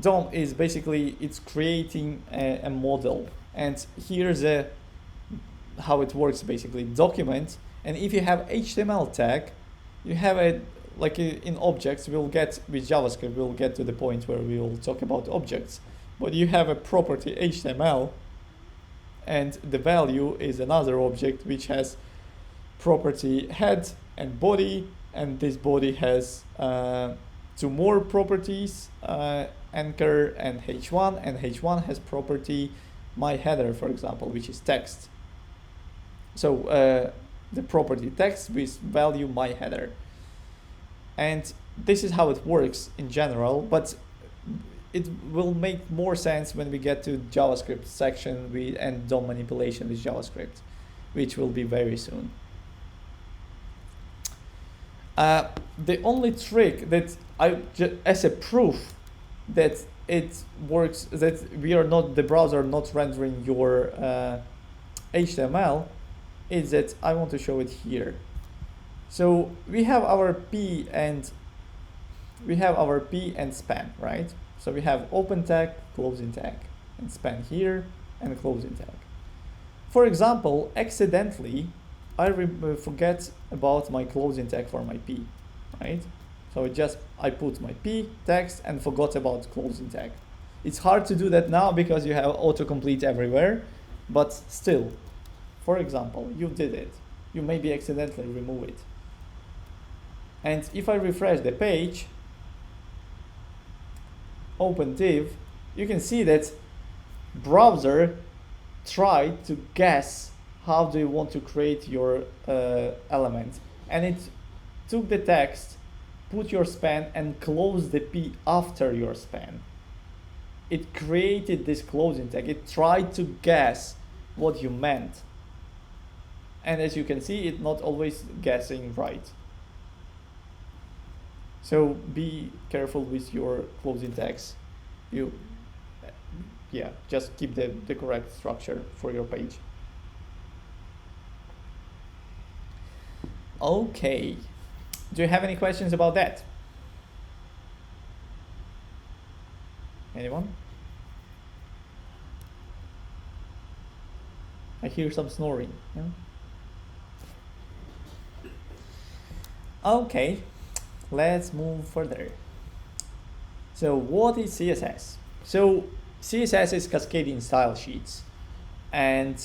DOM is basically, it's creating a model, and here's how it works basically. Document, and if you have HTML tag, you have a, like in objects, we'll get with JavaScript, we'll get to the point where we will talk about objects, but you have a property HTML, and the value is another object which has property head and body, and this body has two more properties, anchor and h1, and h1 has property my header, for example, which is text. So the property text with value my header, and this is how it works in general, but it will make more sense when we get to JavaScript section and DOM manipulation with JavaScript, which will be very soon. The only trick that as a proof that it works, that the browser not rendering your HTML, is that I want to show it here. So we have our P and span, right? So we have open tag, closing tag, and span here, and closing tag. For example, accidentally, I forget about my closing tag for my P, right? So I put my P text and forgot about closing tag. It's hard to do that now because you have autocomplete everywhere, but still, for example, you did it. You maybe accidentally remove it. And if I refresh the page, open div, you can see that browser tried to guess how do you want to create your element, and it took the text, put your span, and closed the P after your span. It created this closing tag. It tried to guess what you meant, and as you can see, it's not always guessing right. So be careful with your closing tags. Just keep the correct structure for your page. Okay, do you have any questions about that? Anyone? I hear some snoring. Yeah? Okay, let's move further. So what is CSS? So CSS is cascading style sheets, and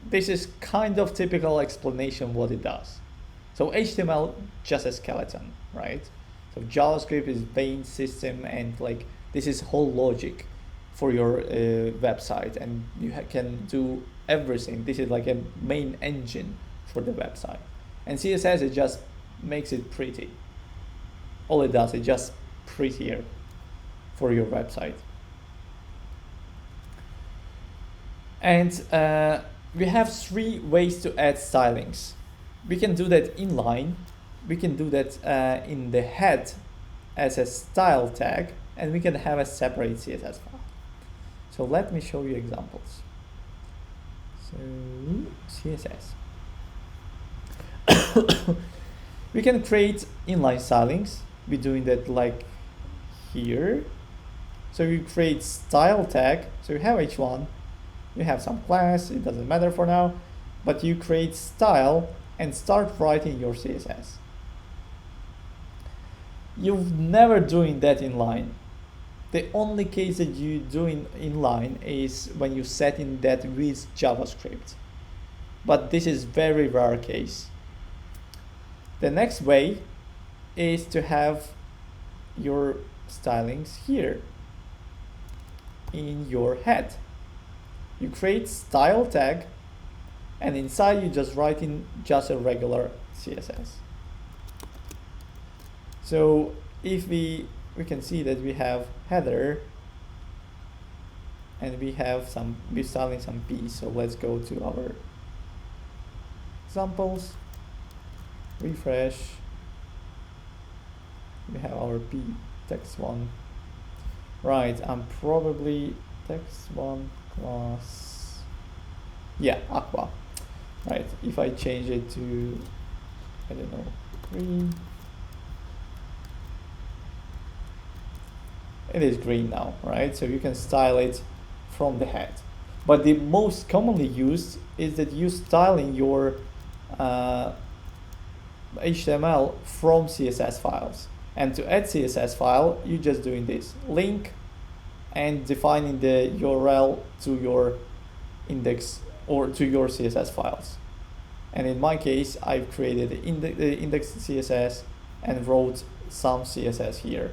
this is kind of typical explanation what it does. So HTML just a skeleton, right? So JavaScript is main system, and like this is whole logic for your website, and you can do everything. This is like a main engine for the website, and CSS it just makes it pretty. All it does, it just prettier for your website. And we have 3 ways to add stylings. We can do that inline, we can do that in the head as a style tag, and we can have a separate CSS file. So let me show you examples. So CSS. We can create inline stylings. We're doing that like here. So you create style tag. So you have h1, you have some class, it doesn't matter for now, but you create style and start writing your CSS. You're never doing that inline. The only case that you do inline is when you set in that with JavaScript, but this is very rare case. The next way is to have your stylings here in your head. You create style tag, and inside you just write in just a regular CSS. So if we can see that we have header, and we're styling some P. So let's go to our examples, refresh. We have our P text 1. Right, I'm probably text 1 class, yeah, aqua. Right, if I change it to, I don't know, green, it is green now, right? So you can style it from the head. But the most commonly used is that you styling your HTML from CSS files. And to add CSS file, you're just doing this link and defining the URL to your index or to your CSS files. And in my case, I've created the index CSS and wrote some CSS here.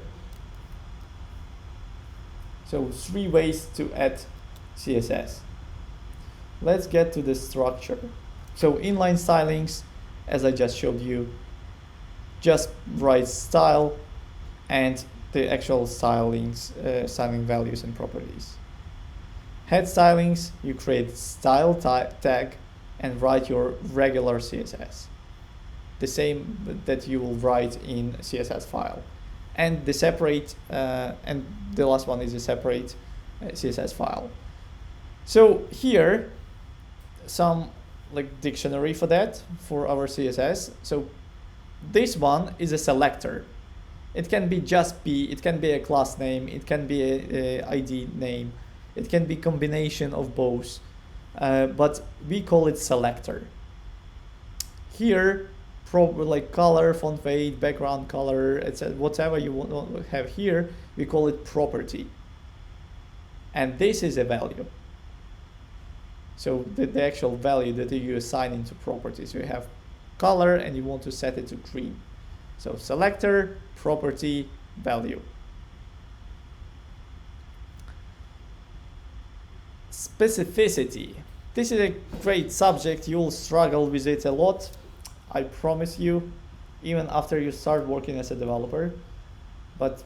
So 3 ways to add CSS. Let's get to the structure. So inline stylings, as I just showed you, just write style and the actual stylings, styling values and properties. Head stylings, you create style tag and write your regular CSS, the same that you will write in CSS file. And the separate, and the last one is a separate CSS file. So here, some like dictionary for that, for our CSS. So this one is a selector. It can be just P, it can be a class name, it can be a ID name, it can be combination of both, but we call it selector. Here, like color, font weight, background color, etc., whatever you want to have here, we call it property. And this is a value. So the actual value that you assign into properties. You have color and you want to set it to green. So selector, property, value. specificity. This is a great subject. You'll struggle with it a lot, I promise you, even after you start working as a developer. But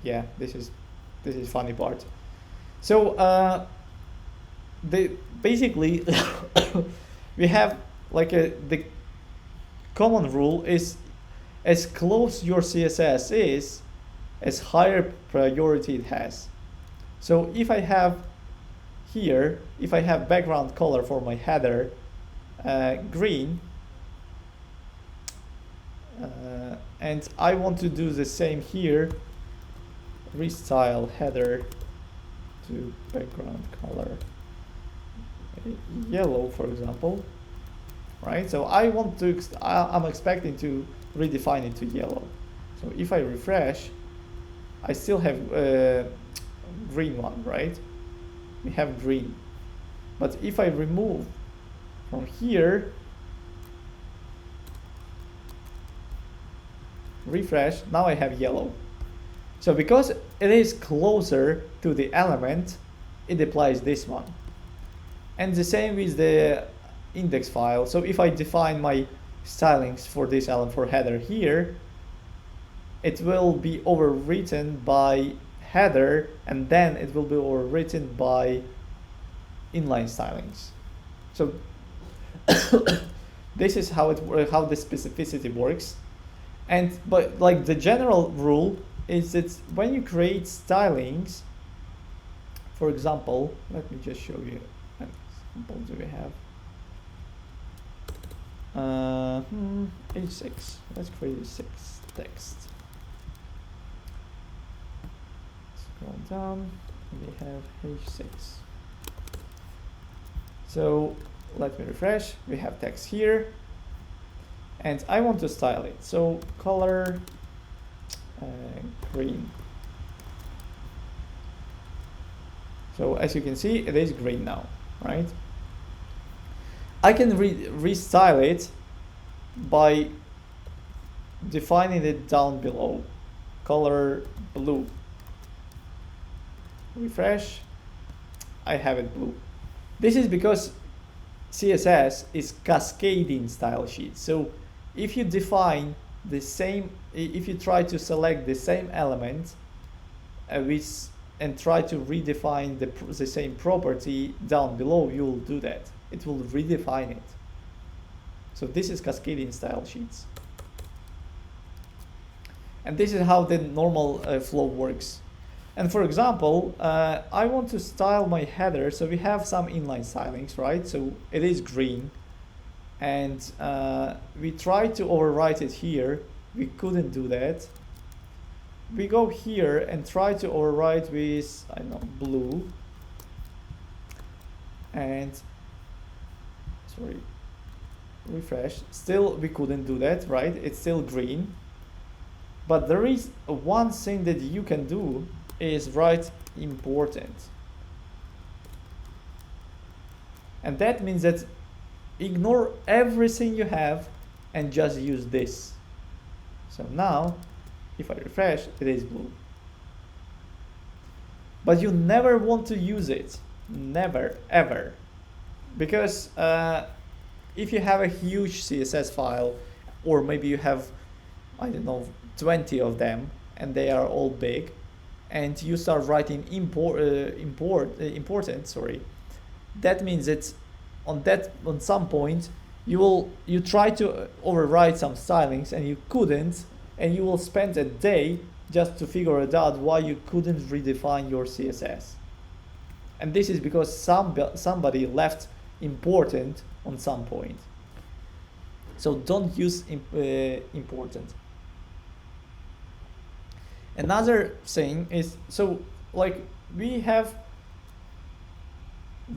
yeah, this is funny part. So basically we have like the common rule is as close your CSS is, as higher priority it has. So if I have here, if I have background color for my header green, and I want to do the same here, restyle header to background color yellow, for example, right? So I want to, I'm expecting to redefine it to yellow. So if I refresh, I still have green one, right? We have green. But if I remove from here, refresh, now I have yellow. So because it is closer to the element, it applies this one. And the same with the index file. So if I define my stylings for this element for header here, it will be overwritten by header, and then it will be overwritten by inline stylings. So this is how how the specificity works. But like the general rule is that when you create stylings, for example, let me just show you an example. Do we have H6? Let's create a 6 text. Scroll down, and we have H6. So let me refresh. We have text here, and I want to style it. So color green. So as you can see, it is green now, right? I can restyle it by defining it down below. Color blue. Refresh. I have it blue. This is because CSS is cascading style sheet. So if you define the same, if you try to select the same element and try to redefine the same property down below, you will do that. It will redefine it. So this is cascading style sheets. And this is how the normal flow works. And for example, I want to style my header. So we have some inline stylings, right? So it is green. And we tried to overwrite it here. We couldn't do that. We go here and try to overwrite with, I don't know, blue. And, sorry, refresh. Still, we couldn't do that, right? It's still green. But there is one thing that you can do is write important. And that means that ignore everything you have and just use this. So now, if I refresh, it is blue. But you never want to use it. Never, ever. Because if you have a huge CSS file, or maybe you have, I don't know, 20 of them, and they are all big, and you start writing important, sorry, that means that on some point you try to overwrite some stylings and you couldn't, and you will spend a day just to figure it out why you couldn't redefine your CSS. And this is because somebody left important on some point. So don't use important. Another thing is, so like we have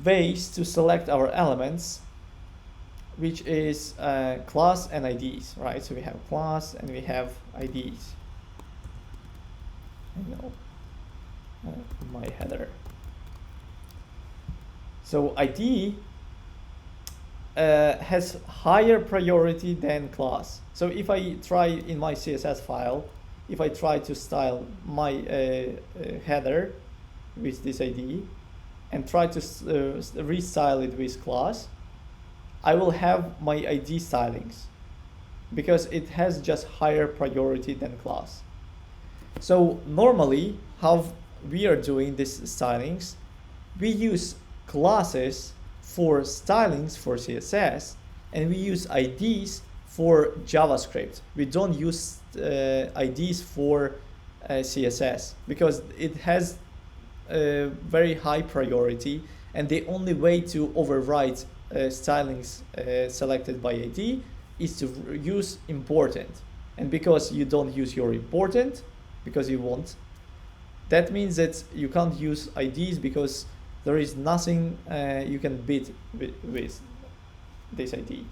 ways to select our elements, which is class and IDs, right? So we have class and we have IDs. I know my header. So ID has higher priority than class. So if I try in my CSS file, if I try to style my header with this ID, and try to restyle it with class, I will have my ID stylings because it has just higher priority than class. So normally how we are doing these stylings, we use classes for stylings for CSS, and we use IDs for JavaScript. We don't use IDs for CSS because it has a very high priority, and the only way to override stylings selected by ID is to use important. And because you don't use your important, because you won't, that means that you can't use IDs because there is nothing you can beat with this ID.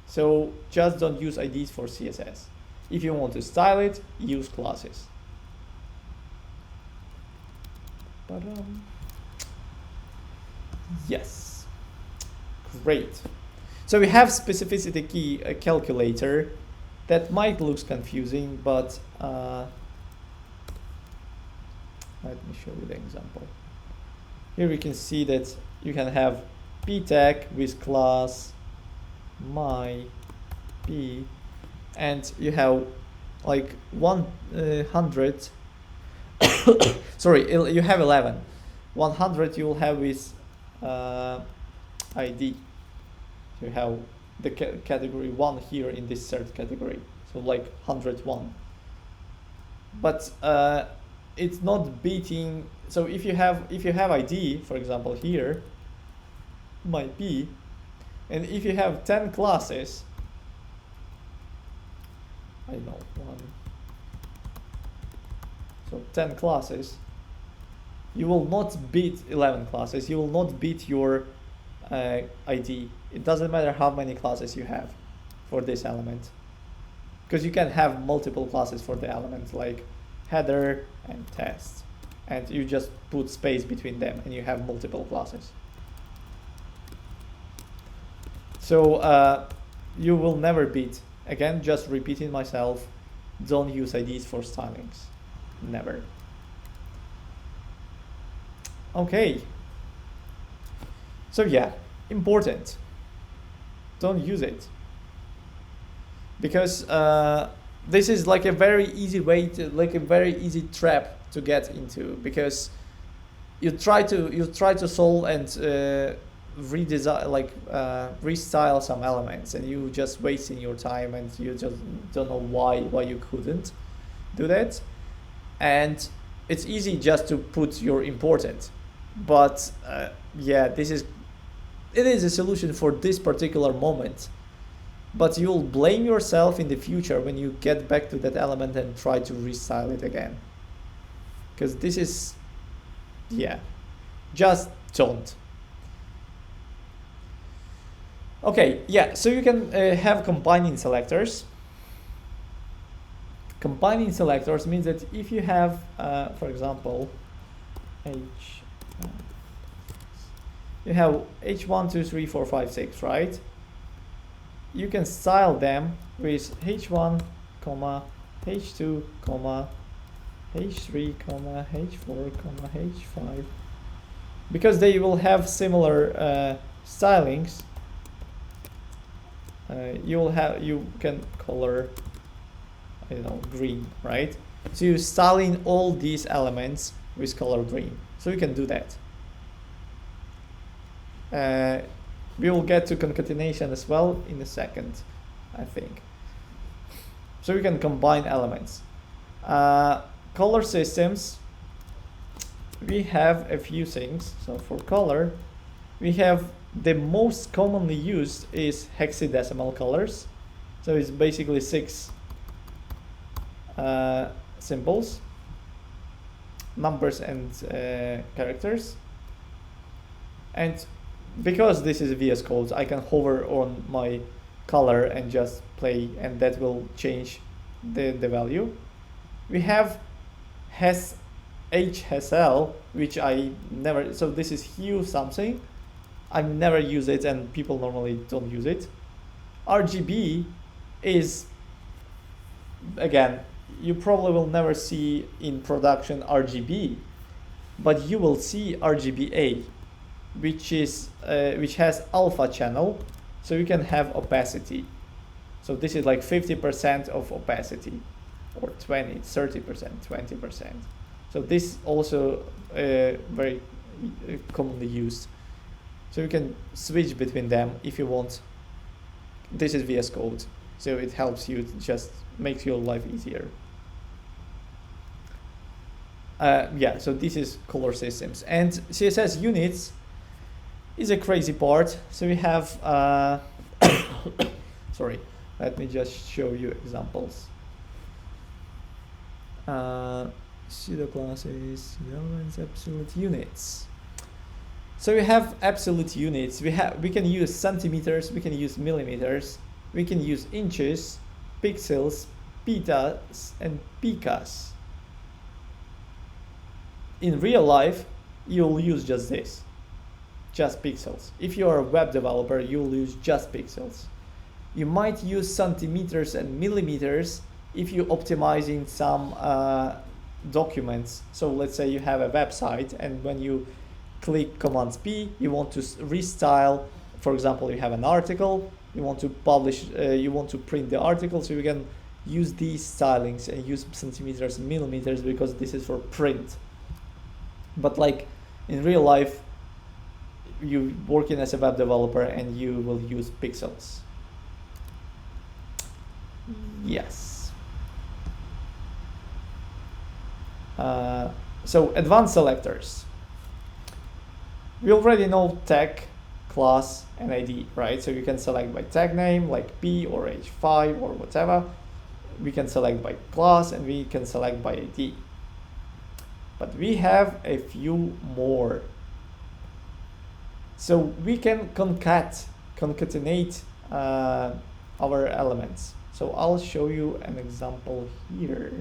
So just don't use IDs for CSS. If you want to style it, use classes. Yes, great. So we have specificity key calculator. That might look confusing, but let me show you the example. Here we can see that you can have p tag with class my p, and you have like 100. Sorry, you have 11. 100 you will have with ID. So you have the category 1 here in this third category. So like 101. But it's not beating. So if you have ID, for example here, might be, and if you have 10 classes, I don't know, so 10 classes, you will not beat 11 classes. You will not beat your ID. It doesn't matter how many classes you have for this element, because you can have multiple classes for the element, like header and test, and you just put space between them and you have multiple classes. So you will never beat. Again, just repeating myself, don't use IDs for stylings. Never. Okay. So yeah, important. Don't use it. Because this is like a very easy way to, like a very easy trap to get into, because you try to solve and redesign, like restyle some elements, and you just wasting your time, and you just don't know why you couldn't do that. And it's easy just to put your important, but yeah, it is a solution for this particular moment, but you'll blame yourself in the future when you get back to that element and try to restyle it again, because this is, yeah, just don't. Okay, yeah, so you can have combining selectors. Combining selectors means that if you have, for example, you have H1, 2, 3, 4, 5, 6, right? You can style them with H1, H2, H3, H4, H5, because they will have similar stylings. You can color, I don't know, green, right? So you styling all these elements with color green. So you can do that. We will get to concatenation as well in a second, I think. So we can combine elements. Color systems, we have a few things. So for color, we have the most commonly used is hexadecimal colors. So it's basically 6 symbols, numbers and characters. And because this is VS Code, I can hover on my color and just play, and that will change the value. We have HSL, which I never, so this is hue something. I never use it, and people normally don't use it. RGB is, again, you probably will never see in production RGB, but you will see RGBA. which has alpha channel, so you can have opacity. So this is like 50% of opacity, or 20, 30%, 20%. So this also very commonly used. So you can switch between them if you want. This is VS Code, so it helps you, just makes your life easier. Yeah, so this is color systems, and CSS units is a crazy part. So we have sorry, let me just show you examples. Pseudo classes, elements, absolute units. So we have absolute units. We can use centimeters, we can use millimeters, we can use inches, pixels, petas, and picas. In real life, you'll use just this, just pixels. If you are a web developer, you'll use just pixels. You might use centimeters and millimeters if you're optimizing some documents. So let's say you have a website, and when you click Command P, you want to restyle. For example, you have an article, you want to publish, you want to print the article, so you can use these stylings and use centimeters and millimeters because this is for print. But like in real life, you working as a web developer and you will use pixels. Yes. So advanced selectors. We already know tag, class, and ID, right? So you can select by tag name, like P or H5 or whatever. We can select by class, and we can select by ID. But we have a few more. So we can concatenate our elements. So I'll show you an example here.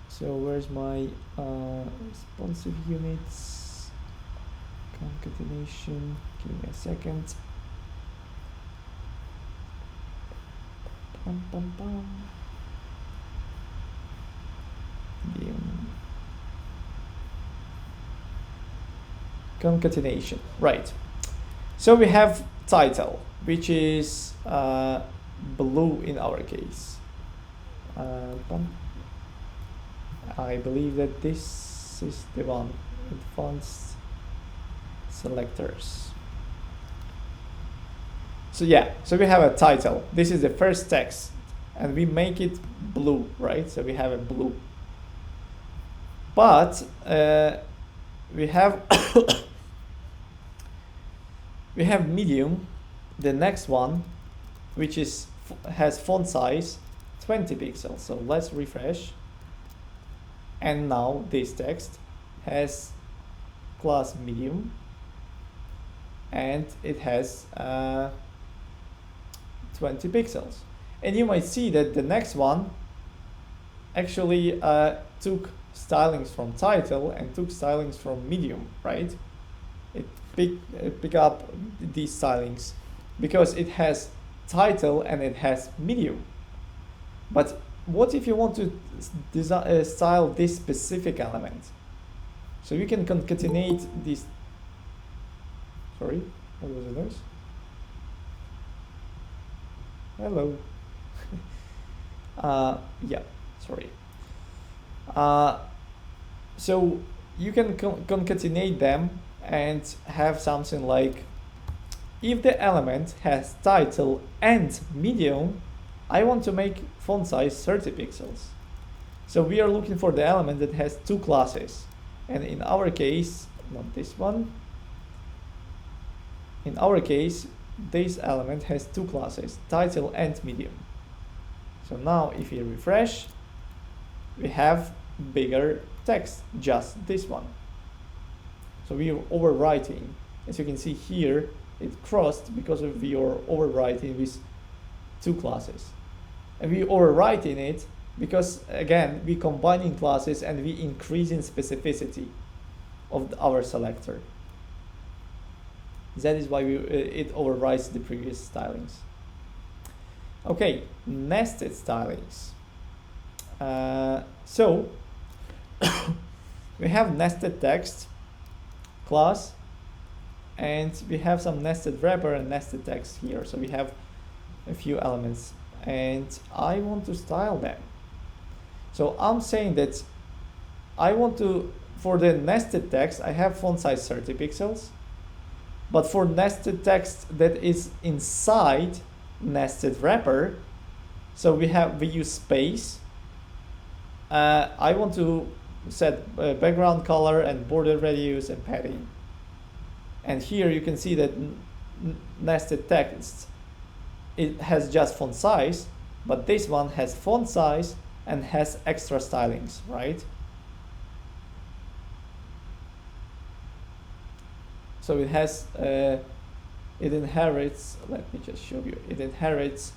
So where's my responsive units? Concatenation, give me a second. Pum, pum, pum. Concatenation, right. So we have title, which is blue in our case. I believe that this is the one, advanced selectors. So yeah, so we have a title. This is the first text, and we make it blue, right? So we have a blue. But we have we have medium, the next one, which is has font size 20 pixels. So let's refresh. And now this text has class medium, and it has 20 pixels. And you might see that the next one actually took stylings from title and took stylings from medium, right? It pick up these stylings because it has title and it has medium. But what if you want to style this specific element? So you can concatenate these. Sorry, what was the noise? Hello. Yeah, sorry. So you can concatenate them and have something like, if the element has title and medium, I want to make font size 30 pixels. So we are looking for the element that has two classes. And in our case, not this one. In our case, this element has two classes, title and medium. So now if you refresh, we have bigger text, just this one. So we are overwriting. As you can see here, it crossed because of your overwriting with two classes. And we overwriting it because, again, we combining classes and we increasing specificity of our selector. That is why it overwrites the previous stylings. Okay, nested stylings. So we have nested text class, and we have some nested wrapper and nested text here. So we have a few elements, and I want to style them. So I'm saying that I want to, for the nested text, I have font size 30 pixels, but for nested text that is inside nested wrapper, so we use space. I want to set background color and border radius and padding. And here you can see that nested text, it has just font size, but this one has font size and has extra stylings, right? So it has, it inherits, let me just show you, it inherits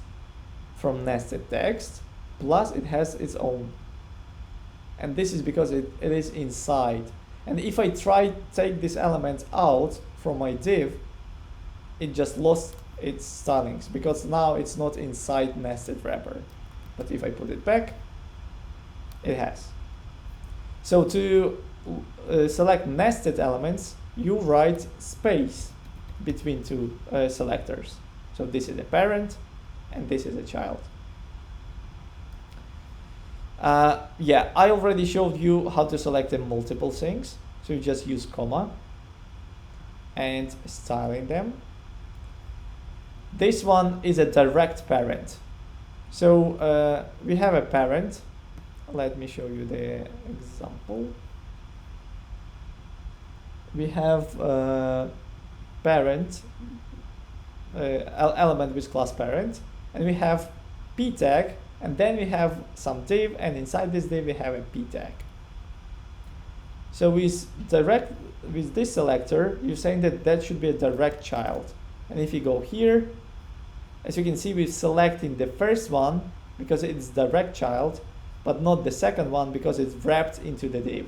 from nested text, plus it has its own. And this is because it is inside. And if I try take this element out from my div, it just lost its stylings because now it's not inside nested wrapper. But if I put it back, it has. So to select nested elements, you write space between two selectors. So this is a parent and this is a child. Yeah, I already showed you how to select multiple things. So you just use comma and styling them. This one is a direct parent. So we have a parent. Let me show you the example. We have parent, element with class parent, and we have p tag, and then we have some div, and inside this div we have a p tag. So with this selector, you're saying that that should be a direct child. And if you go here, as you can see, we're selecting the first one because it's direct child, but not the second one because it's wrapped into the div.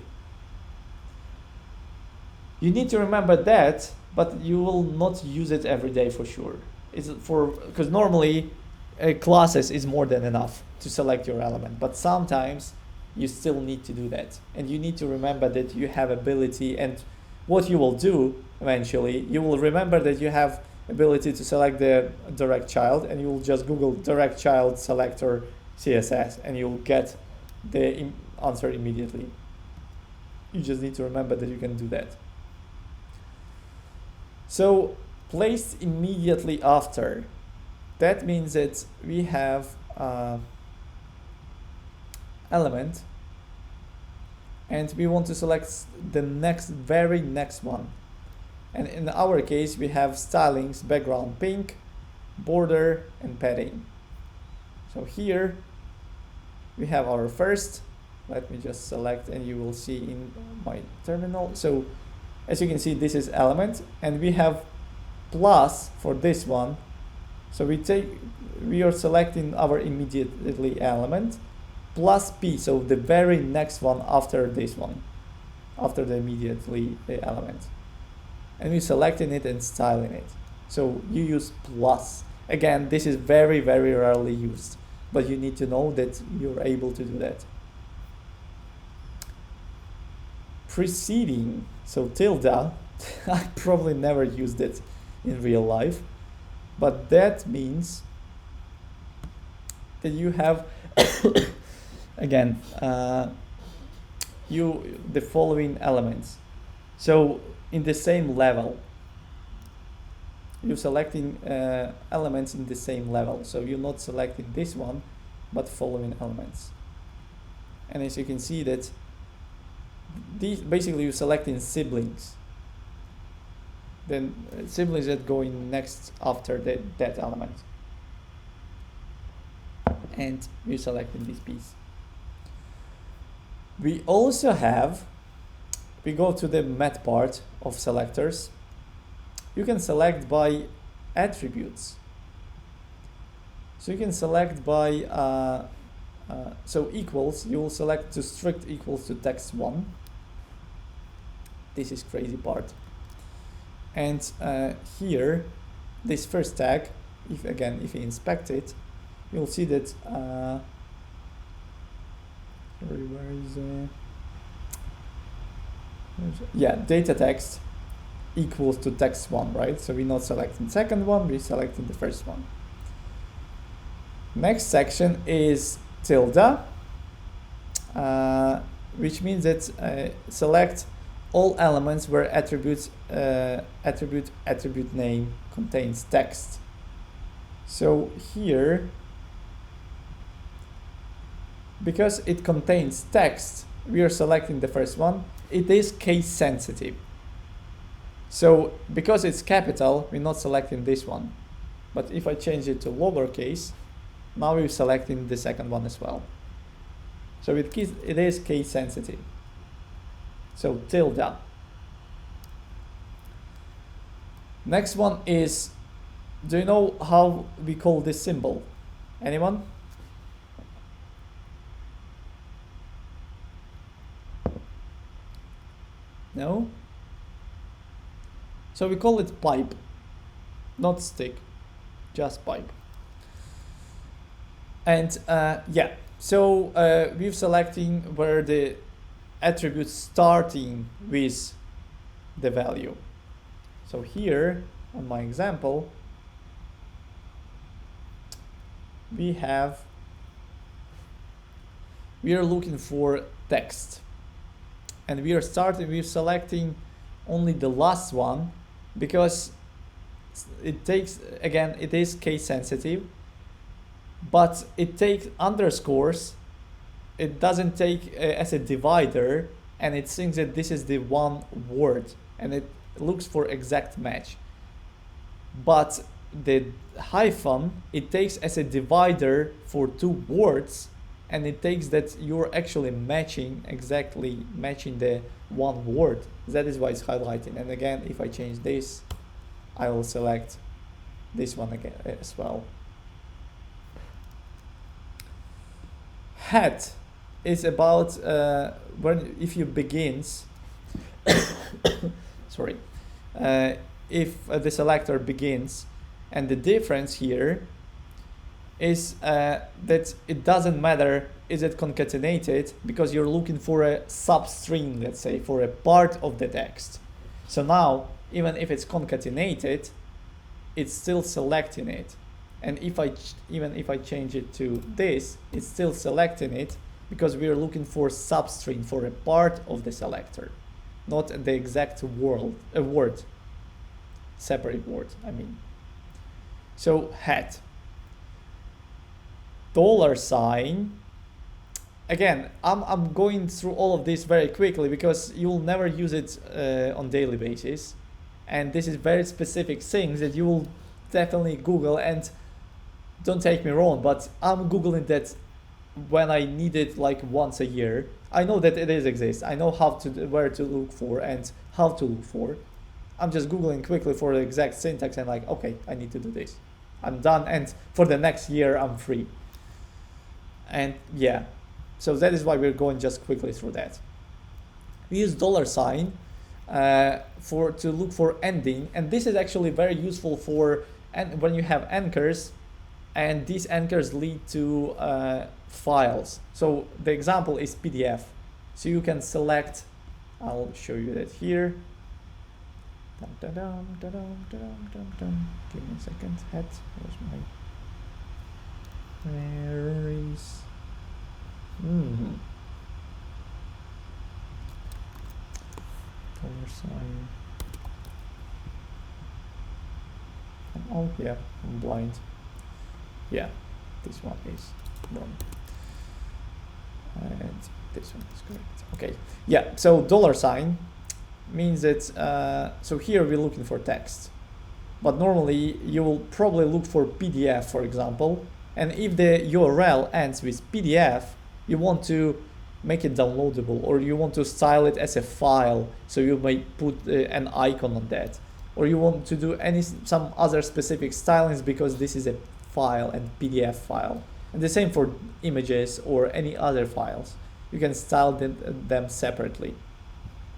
You need to remember that, but you will not use it every day for sure. It's because normally classes is more than enough to select your element, but sometimes you still need to do that. And you need to remember that you have ability, and what you will do eventually, you will remember that you have ability to select the direct child, and you will just Google direct child selector CSS and you'll get the answer immediately. You just need to remember that you can do that. So placed immediately after, that means that we have element and we want to select the very next one. And in our case, we have stylings, background pink, border, and padding. So here we have our first. Let me just select and you will see in my terminal. So as you can see, this is element, and we have plus for this one. So we are selecting our immediately element plus p, so the very next one after this one, after the immediately element. And we're selecting it and styling it. So you use plus. Again, this is very, very rarely used, but you need to know that you're able to do that. Preceding, so tilde, I probably never used it in real life, but that means that you have, again, the following elements. So in the same level, you're selecting elements in the same level. So you're not selecting this one, but following elements. And as you can see that these basically you're selecting siblings. Then siblings that go in next after that element. And you're selecting this piece. We also have, we go to the math part of selectors. You can select by attributes. So you can select by, so equals, you will select to strict equals to text 1. This is crazy part. And here, this first tag, if you inspect it, you'll see that, sorry, where is Yeah, data text equals to text1, right? So we're not selecting the second one, we're selecting the first one. Next section is tilde, which means that select all elements where attribute name contains text. So here, because it contains text, we are selecting the first one. It is case sensitive. So because it's capital, we're not selecting this one. But if I change it to lowercase, now we're selecting the second one as well. So it is case sensitive. So tilde. Next one is, do you know how we call this symbol? Anyone? No? So we call it pipe, not stick, just pipe. And yeah, so we're selecting where the attribute starting with the value. So here on my example, we are looking for text, and we're selecting only the last one because it takes, again, it is case sensitive, but it takes underscores. It doesn't take as a divider, and it thinks that this is the one word, and it looks for exact match. But the hyphen, it takes as a divider for two words, and it takes that you're actually exactly matching the one word. That is why it's highlighting. And again, if I change this, I will select this one again as well. Hat is about if you begins sorry, if the selector begins, and the difference here is that it doesn't matter is it concatenated, because you're looking for a substring, let's say, for a part of the text. So now, even if it's concatenated, it's still selecting it. And even if I change it to this, it's still selecting it, because we are looking for substring, for a part of the selector, not the exact word, separate word, I mean. So hat. $sign. Again, I'm going through all of this very quickly because you'll never use it on daily basis. And this is very specific things that you will definitely Google, and don't take me wrong, but I'm Googling that when I need it like once a year. I know that it exists. I know where to look for and how to look for. I'm just Googling quickly for the exact syntax and like, okay, I need to do this. I'm done, and for the next year I'm free. And yeah, so that is why we're going just quickly through that. We use $sign to look for ending, and this is actually very useful for when you have anchors, and these anchors lead to files. So the example is PDF. So you can select, I'll show you that here. Give me a second. Where is $sign. Oh yeah, I'm blind. Yeah, this one is wrong. And this one is correct. Okay, yeah, so $sign means that, so here we're looking for text. But normally you will probably look for PDF, for example. And if the URL ends with PDF, you want to make it downloadable, or you want to style it as a file, so you may put an icon on that, or you want to do some other specific stylings because this is a file and PDF file. And the same for images or any other files. You can style them separately,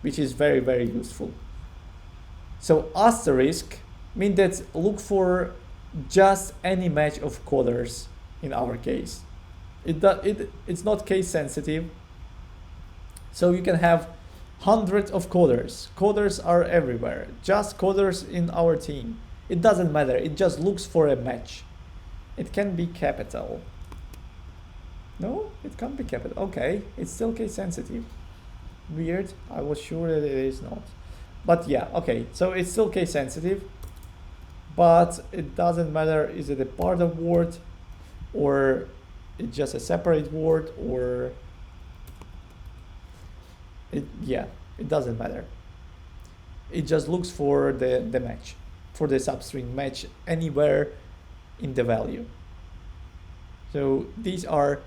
which is very, very useful. So asterisk means that look for just any match of colors in our case. It's not case sensitive, so you can have hundreds of coders. Coders are everywhere. Just coders in our team. It doesn't matter. It just looks for a match. It can be capital. No, it can't be capital. Okay, it's still case sensitive. Weird. I was sure that it is not. But yeah, okay. So it's still case sensitive. But it doesn't matter. Is it a part of word, or it's just a separate word, or yeah, it doesn't matter. It just looks for the match, for the substring match anywhere in the value. So these are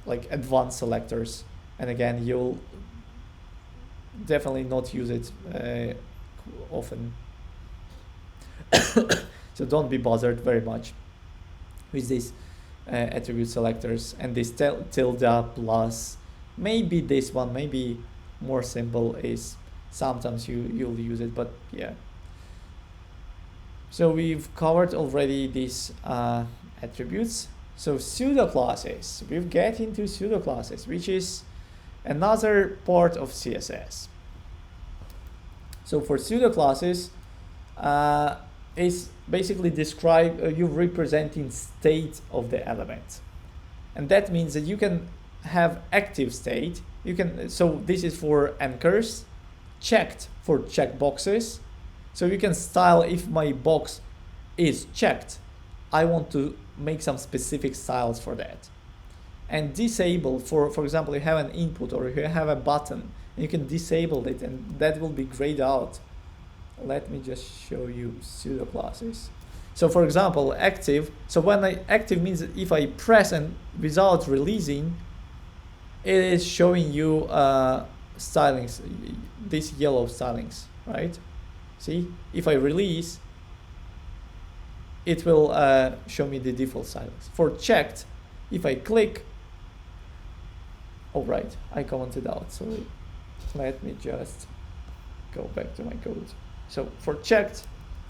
like advanced selectors, and again, you'll definitely not use it often. So don't be bothered very much with these attribute selectors and this tilde plus. Maybe this one, maybe more simple, is sometimes you'll use it, but yeah. So we've covered already these attributes. So pseudo classes, we'll get into pseudo classes, which is another part of CSS. So for pseudo classes, is basically describe you representing state of the element, and that means that you can have active state. You can, so this is for anchors, checked for checkboxes. So you can style if my box is checked, I want to make some specific styles for that. And disabled for example, you have an input or you have a button, you can disable it and that will be grayed out. Let me just show you pseudo classes. So for example, active. So when active means that if I press and without releasing, it is showing you stylings, these yellow stylings, right? See, if I release, it will show me the default stylings. For checked, if I click, oh right, I commented out, sorry. Let me just go back to my code. So for checked,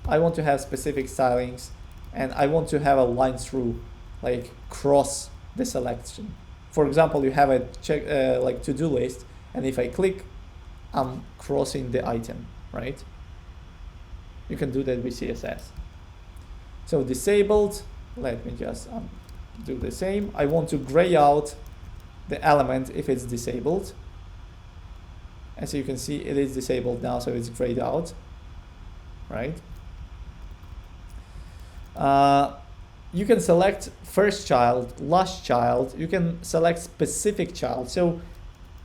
I want to have specific stylings and I want to have a line through, like cross the selection. For example, you have a check like to-do list, and if I click, I'm crossing the item, right? You can do that with CSS. So disabled, let me just do the same. I want to gray out the element if it's disabled. As you can see, it is disabled now, so it's grayed out, right? You can select first child, last child. You can select specific child. So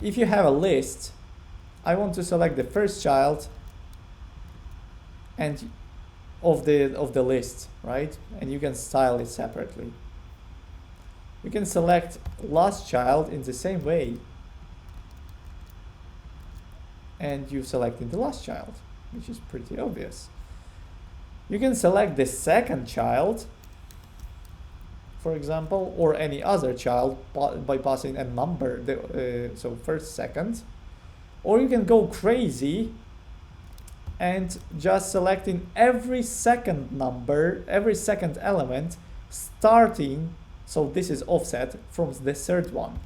if you have a list, I want to select the first child and of the list, right? And you can style it separately. You can select last child in the same way, and you selected the last child, which is pretty obvious. You can select the second child, for example, or any other child by passing a number, so first, second. Or you can go crazy and just selecting every second number, every second element, starting, so this is offset from the third one,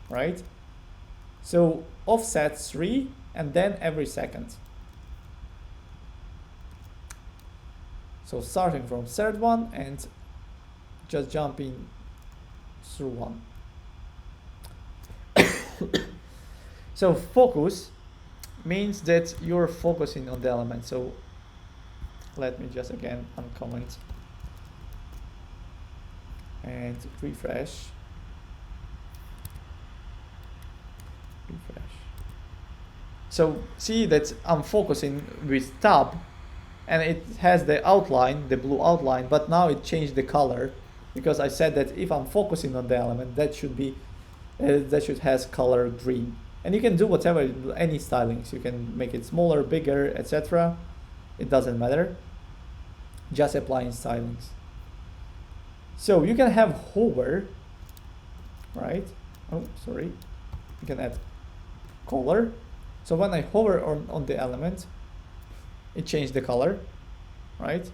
right? So offset 3 and then every second. So starting from third one and just jumping through one. So focus means that you're focusing on the element. So let me just again uncomment and refresh. So see that I'm focusing with tab and it has the outline, the blue outline, but now it changed the color because I said that if I'm focusing on the element, that should be that should has color green. And you can do whatever, any stylings. You can make it smaller, bigger, etc. It doesn't matter. Just applying stylings. So you can have hover, right? Oh, sorry. You can add color. So when I hover on the element, it changed the color, right?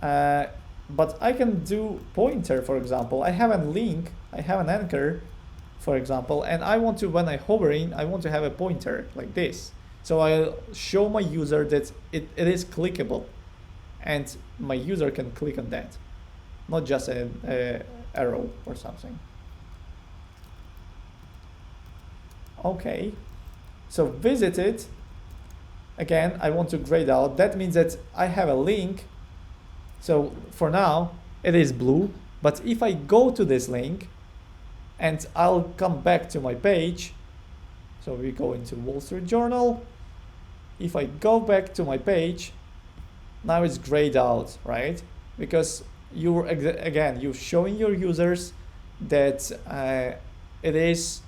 But I can do pointer, for example. I have a link, I have an anchor, for example, and I want to, when I hovering, I want to have a pointer like this. So I'll show my user that it is clickable, and my user can click on that, not just an arrow or something. Okay, so visited, again, I want to grayed out. That means that I have a link. So for now, it is blue, but if I go to this link and I'll come back to my page, so we go into Wall Street Journal. If I go back to my page, now it's grayed out, right? Because you're showing your users that it is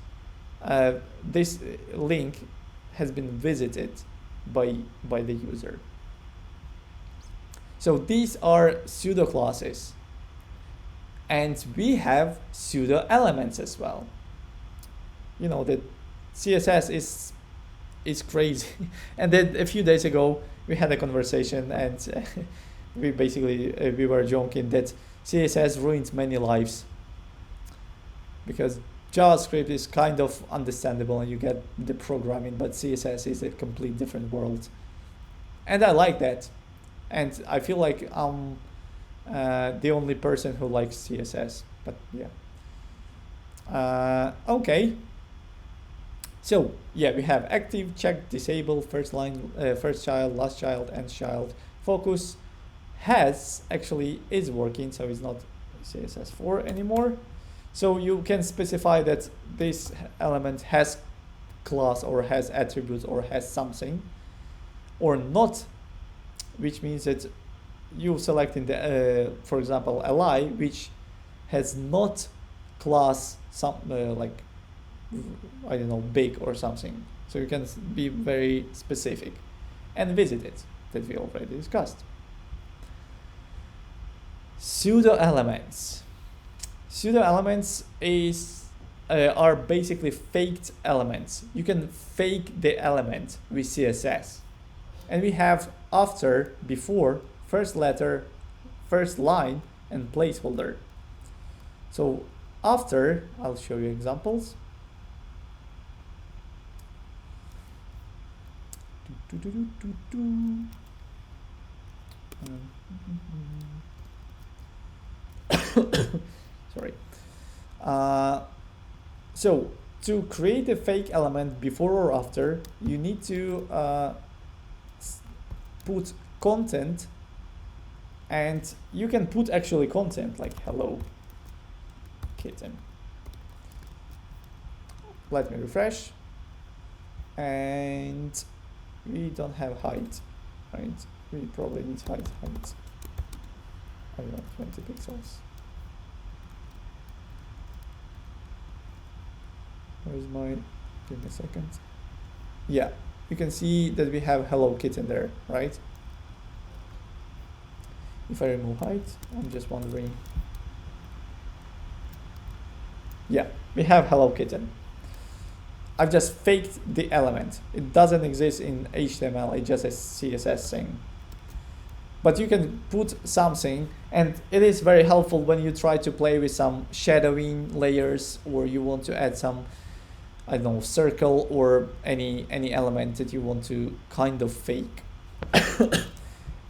this link has been visited by the user. So these are pseudo classes, and we have pseudo elements as well. You know that CSS is crazy. And then a few days ago we had a conversation, and we basically we were joking that CSS ruins many lives, because JavaScript is kind of understandable and you get the programming, but CSS is a complete different world. And I like that. And I feel like I'm the only person who likes CSS, but yeah. Okay. So yeah, we have active, check, disable, first line, first child, last child, end child. Focus has actually is working, so it's not CSS4 anymore. So you can specify that this element has class or has attributes or has something, or not, which means that you select in the, for example, li, which has not class some like, I don't know, big or something. So you can be very specific, and visit it, that we already discussed. Pseudo elements. Pseudo elements are basically faked elements. You can fake the element with CSS. And we have after, before, first letter, first line, and placeholder. So after, I'll show you examples. Sorry. So to create a fake element before or after, you need to put content, and you can put actually content like hello kitten. Let me refresh, and we don't have height, right? We probably need height. I don't know, 20 pixels. Where's my, give me a second. Yeah, you can see that we have hello kitten there, right? If I remove height, I'm just wondering. Yeah, we have hello kitten. I've just faked the element. It doesn't exist in HTML, it's just a CSS thing. But you can put something, and it is very helpful when you try to play with some shadowing layers, or you want to add some, I don't know, circle or any element that you want to kind of fake.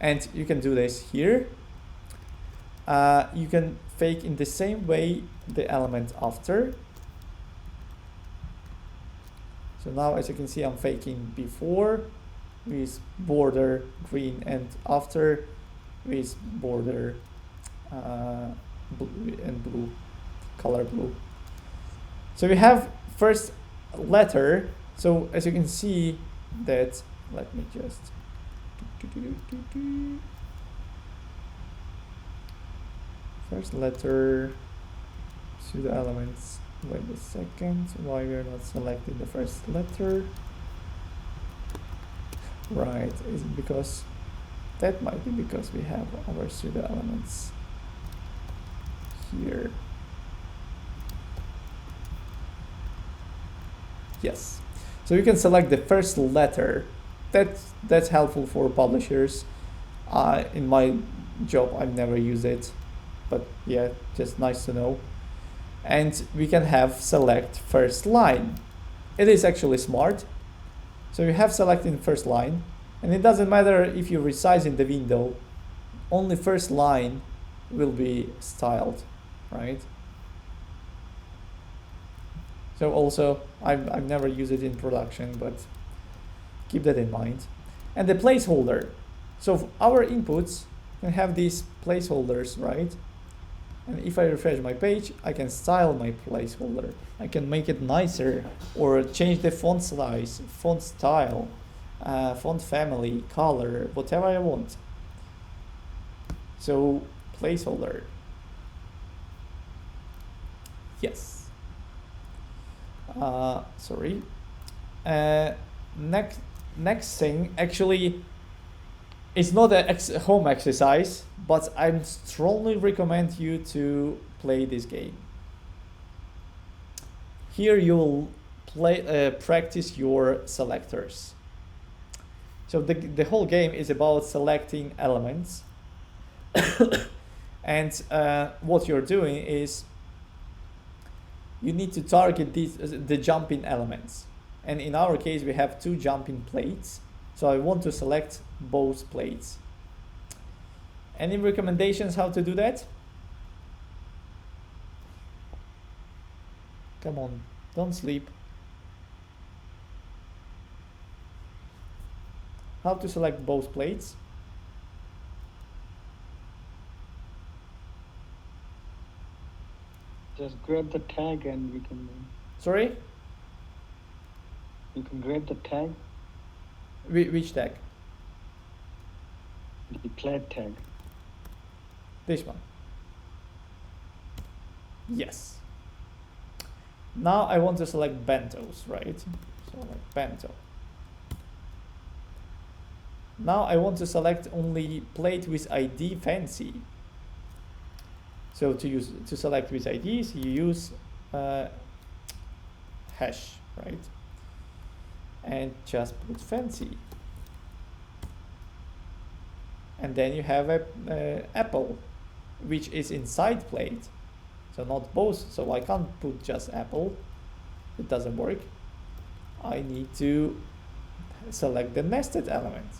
And you can do this here. You can fake in the same way the element after. So now, as you can see, I'm faking before with border green, and after with border blue and blue, color blue. So we have first letter. So as you can see that, let me just first letter pseudo elements. Wait a second, why we're not selecting the first letter? Right, is it because that might be because we have our pseudo elements here. Yes, so you can select the first letter. That's helpful for publishers. In my job, I've never used it, but yeah, just nice to know. and we can have select first line. It is actually smart. So you have select in first line, and it doesn't matter if you resize in the window, only first line will be styled, right? So also, I've never used it in production, but keep that in mind. And the placeholder. So our inputs can have these placeholders, right? And if I refresh my page, I can style my placeholder. I can make it nicer or change the font size, font style, font family, color, whatever I want. So placeholder. Yes. Sorry. Next thing, actually, it's not a home exercise, but I strongly recommend you to play this game. Here you'll practice your selectors. So the whole game is about selecting elements. And what you're doing is you need to target the jumping elements. And in our case, we have 2 jumping plates. So I want to select both plates. Any recommendations how to do that? Come on, don't sleep. How to select both plates? Just grab the tag and we can. Sorry? You can grab the tag. Which tag? The plat tag. This one. Yes. Now I want to select bentos, right? So like bento. Now I want to select only plate with ID fancy. So to select with IDs, you use hash, right? And just put fancy. And then you have a apple, which is inside plate. So not both. So I can't put just apple. It doesn't work. I need to select the nested element,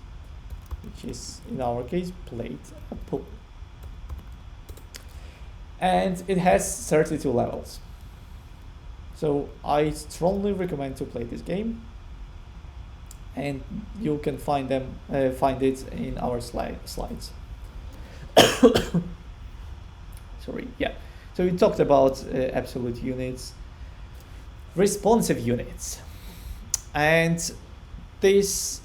which is in our case plate apple. And it has 32 levels. So I strongly recommend to play this game. And you can find it in our slides. Sorry, yeah. So we talked about absolute units, responsive units, and this,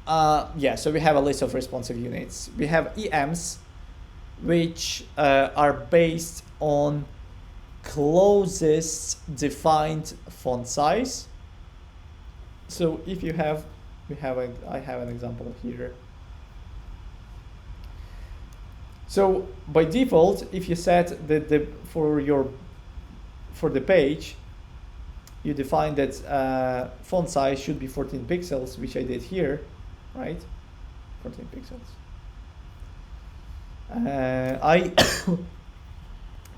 yeah. So we have a list of responsive units. We have EMs, which are based on closest defined font size. So if you have, I have an example here. So by default, if you set for the page, you define that font size should be 14 pixels, which I did here, right? 14 pixels.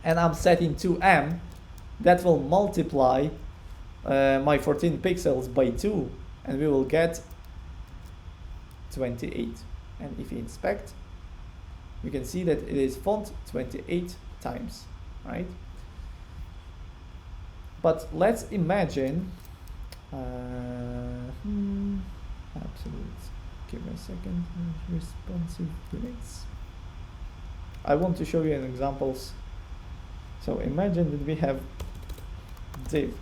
And I'm setting 2M. That will multiply my 14 pixels by 2, and we will get 28. And if you inspect, you can see that it is font 28 times, right? But let's imagine absolute. Give me a second. Responsive units. I want to show you an examples. So imagine that we have div.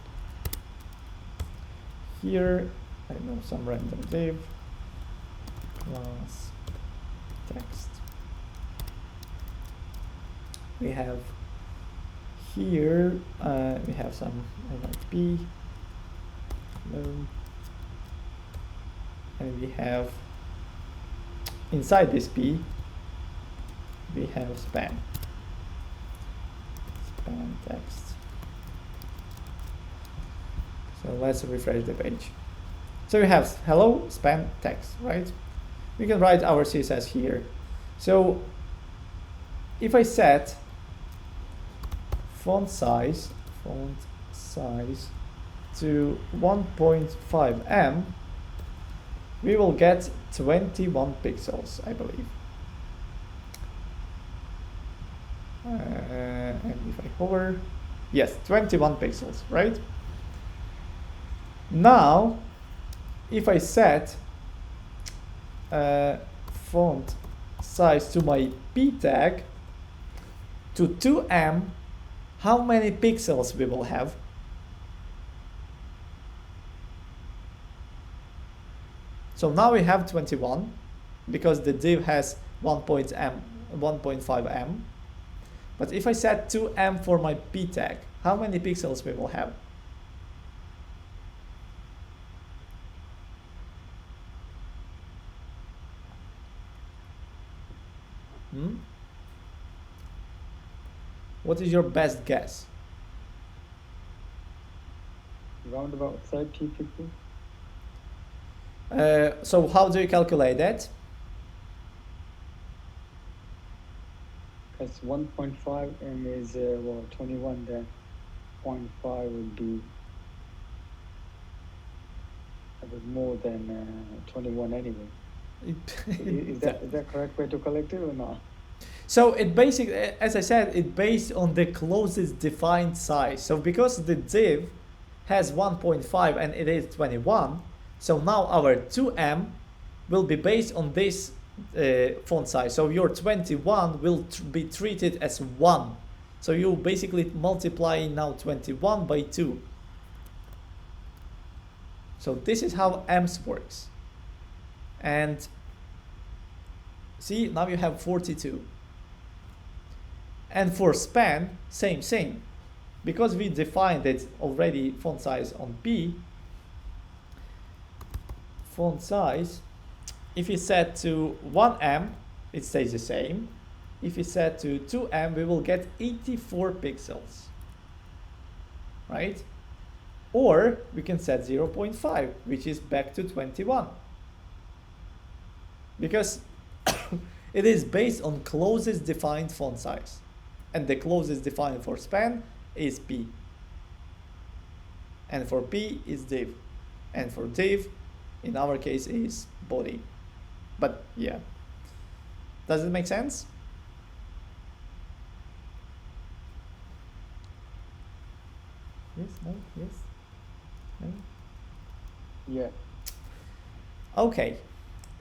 Here, I know, some random div class text. We have here, we have some p, and we have inside this p, we have span text. So let's refresh the page. So we have hello span text, right? We can write our CSS here. So if I set font size font size to 1.5 em, we will get 21 pixels, I believe. And if I hover, yes, 21 pixels, right? Now, if I set font size to my p tag to 2em, how many pixels we will have? So now we have 21 because the div has 1.5 em. But if I set 2em for my p tag, how many pixels we will have? What is your best guess? Around about 30, 50. So how do you calculate that? Because 1.5 m is 21, then 0.5 would be a bit more than 21 anyway. Is that correct way to collect it or not? So it basically, as I said, it based on the closest defined size. So because the div has 1.5 and it is 21, so now our 2em will be based on this font size. So your 21 will be treated as 1. So you basically multiply now 21 by 2. So this is how ems works. And see, now you have 42. And for span, same thing. Because we defined it already font size on P, font size, if you set to 1em, it stays the same. If you set to 2em, we will get 84 pixels, right? Or we can set 0.5, which is back to 21. Because it is based on closest defined font size. And the closest defined for span is P. And for P is div. And for div, in our case, is body. But yeah, does it make sense? Yes, no, yes, no? Yeah. Okay,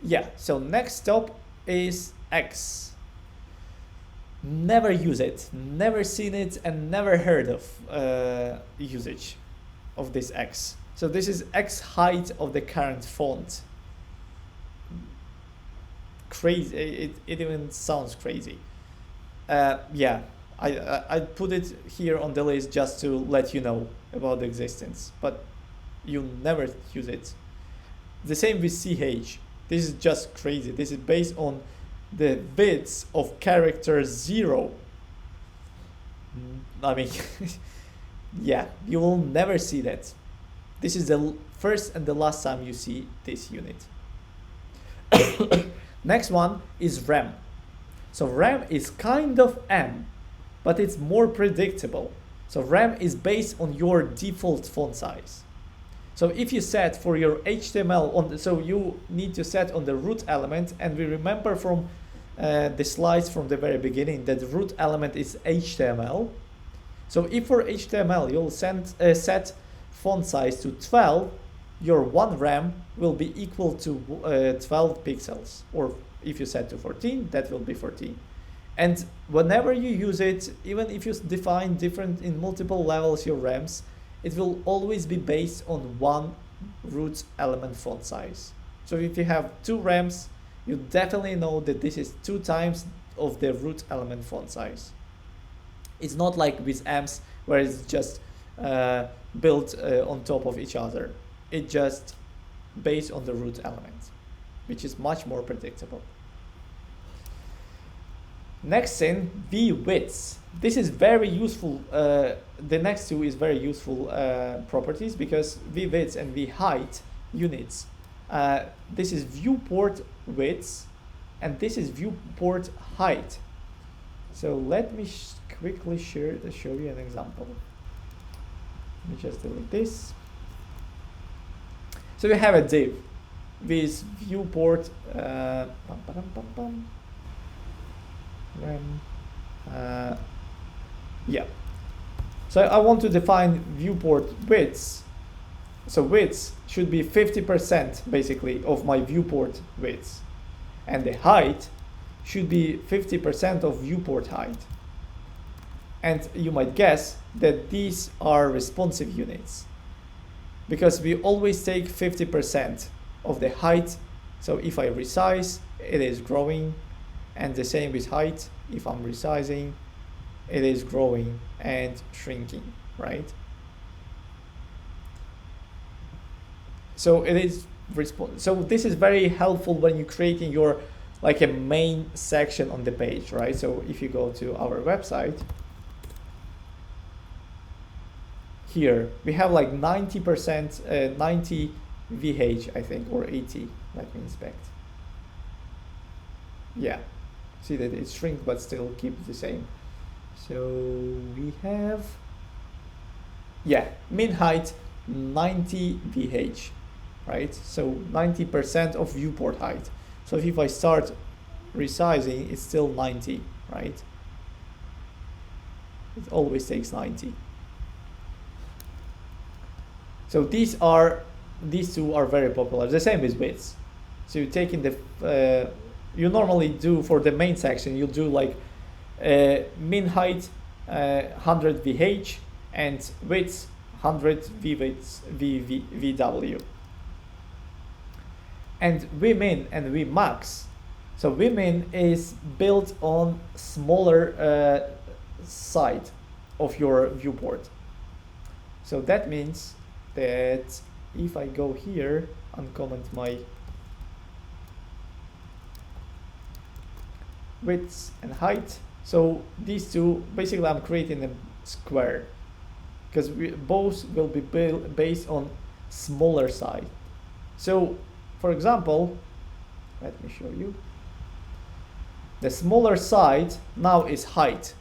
yeah, so next stop is X. Never use it, never seen it, and never heard of usage of this X. So this is X height of the current font. Crazy, it even sounds crazy. Yeah, I put it here on the list just to let you know about the existence, but you never use it. The same with CH. This is just crazy. This is based on the width of character 0. I mean, yeah, you will never see that. This is the first and the last time you see this unit. Next one is rem. So rem is kind of M, but it's more predictable. So rem is based on your default font size. So if you set for your HTML so you need to set on the root element, and we remember from the slides from the very beginning that the root element is HTML. So if for HTML you'll set font size to 12, your one rem will be equal to 12 pixels. Or if you set to 14, that will be 14. And whenever you use it, even if you define different in multiple levels your rems, it will always be based on one root element font size. So if you have two rems, you definitely know that this is 2 times of the root element font size. It's not like with ems where it's just built on top of each other. It's just based on the root element, which is much more predictable. Next thing, v widths. This is very useful. The next two is very useful properties, because v widths and v height units. This is viewport widths, and this is viewport height. So let me quickly show you an example. Let me just delete this. So we have a div with viewport yeah. So I want to define viewport widths. So widths should be 50% basically of my viewport widths, and the height should be 50% of viewport height. And you might guess that these are responsive units, because we always take 50% of the height. So if I resize, it is growing, and the same with height. If I'm resizing, it is growing and shrinking, right? So it is so this is very helpful when you're creating your like a main section on the page, right? So if you go to our website, here we have like 90%, 90 VH, I think, or 80. Let me inspect. Yeah, see that it shrinks but still keeps the same. So we have, yeah, min height 90 VH, right? So 90% of viewport height. So if I start resizing, it's still 90, right? It always takes 90. So these two are very popular. The same with widths. So you take in the you normally do for the main section, you do like min height 100 VH and width 100 VW. And Vmin and Vmax. So Vmin is built on smaller side of your viewport. So that means that if I go here and comment my width and height, so these two, basically I'm creating a square, because both will be based on smaller side. So for example, let me show you. The smaller side now is height.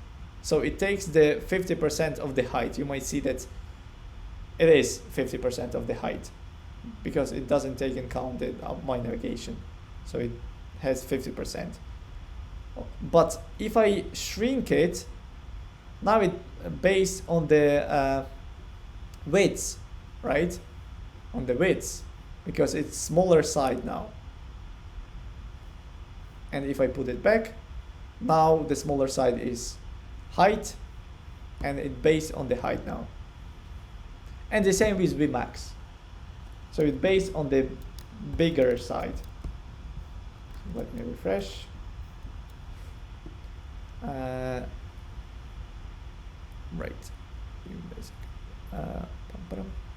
So it takes the 50% of the height. You might see that it is 50% of the height, because it doesn't take into account my navigation. So it has 50%. But if I shrink it, now it based on the widths, right? On the widths, because it's smaller side now. And if I put it back, now the smaller side is height, and it's based on the height now. And the same with Vmax. So it's based on the bigger side. Let me refresh. Right.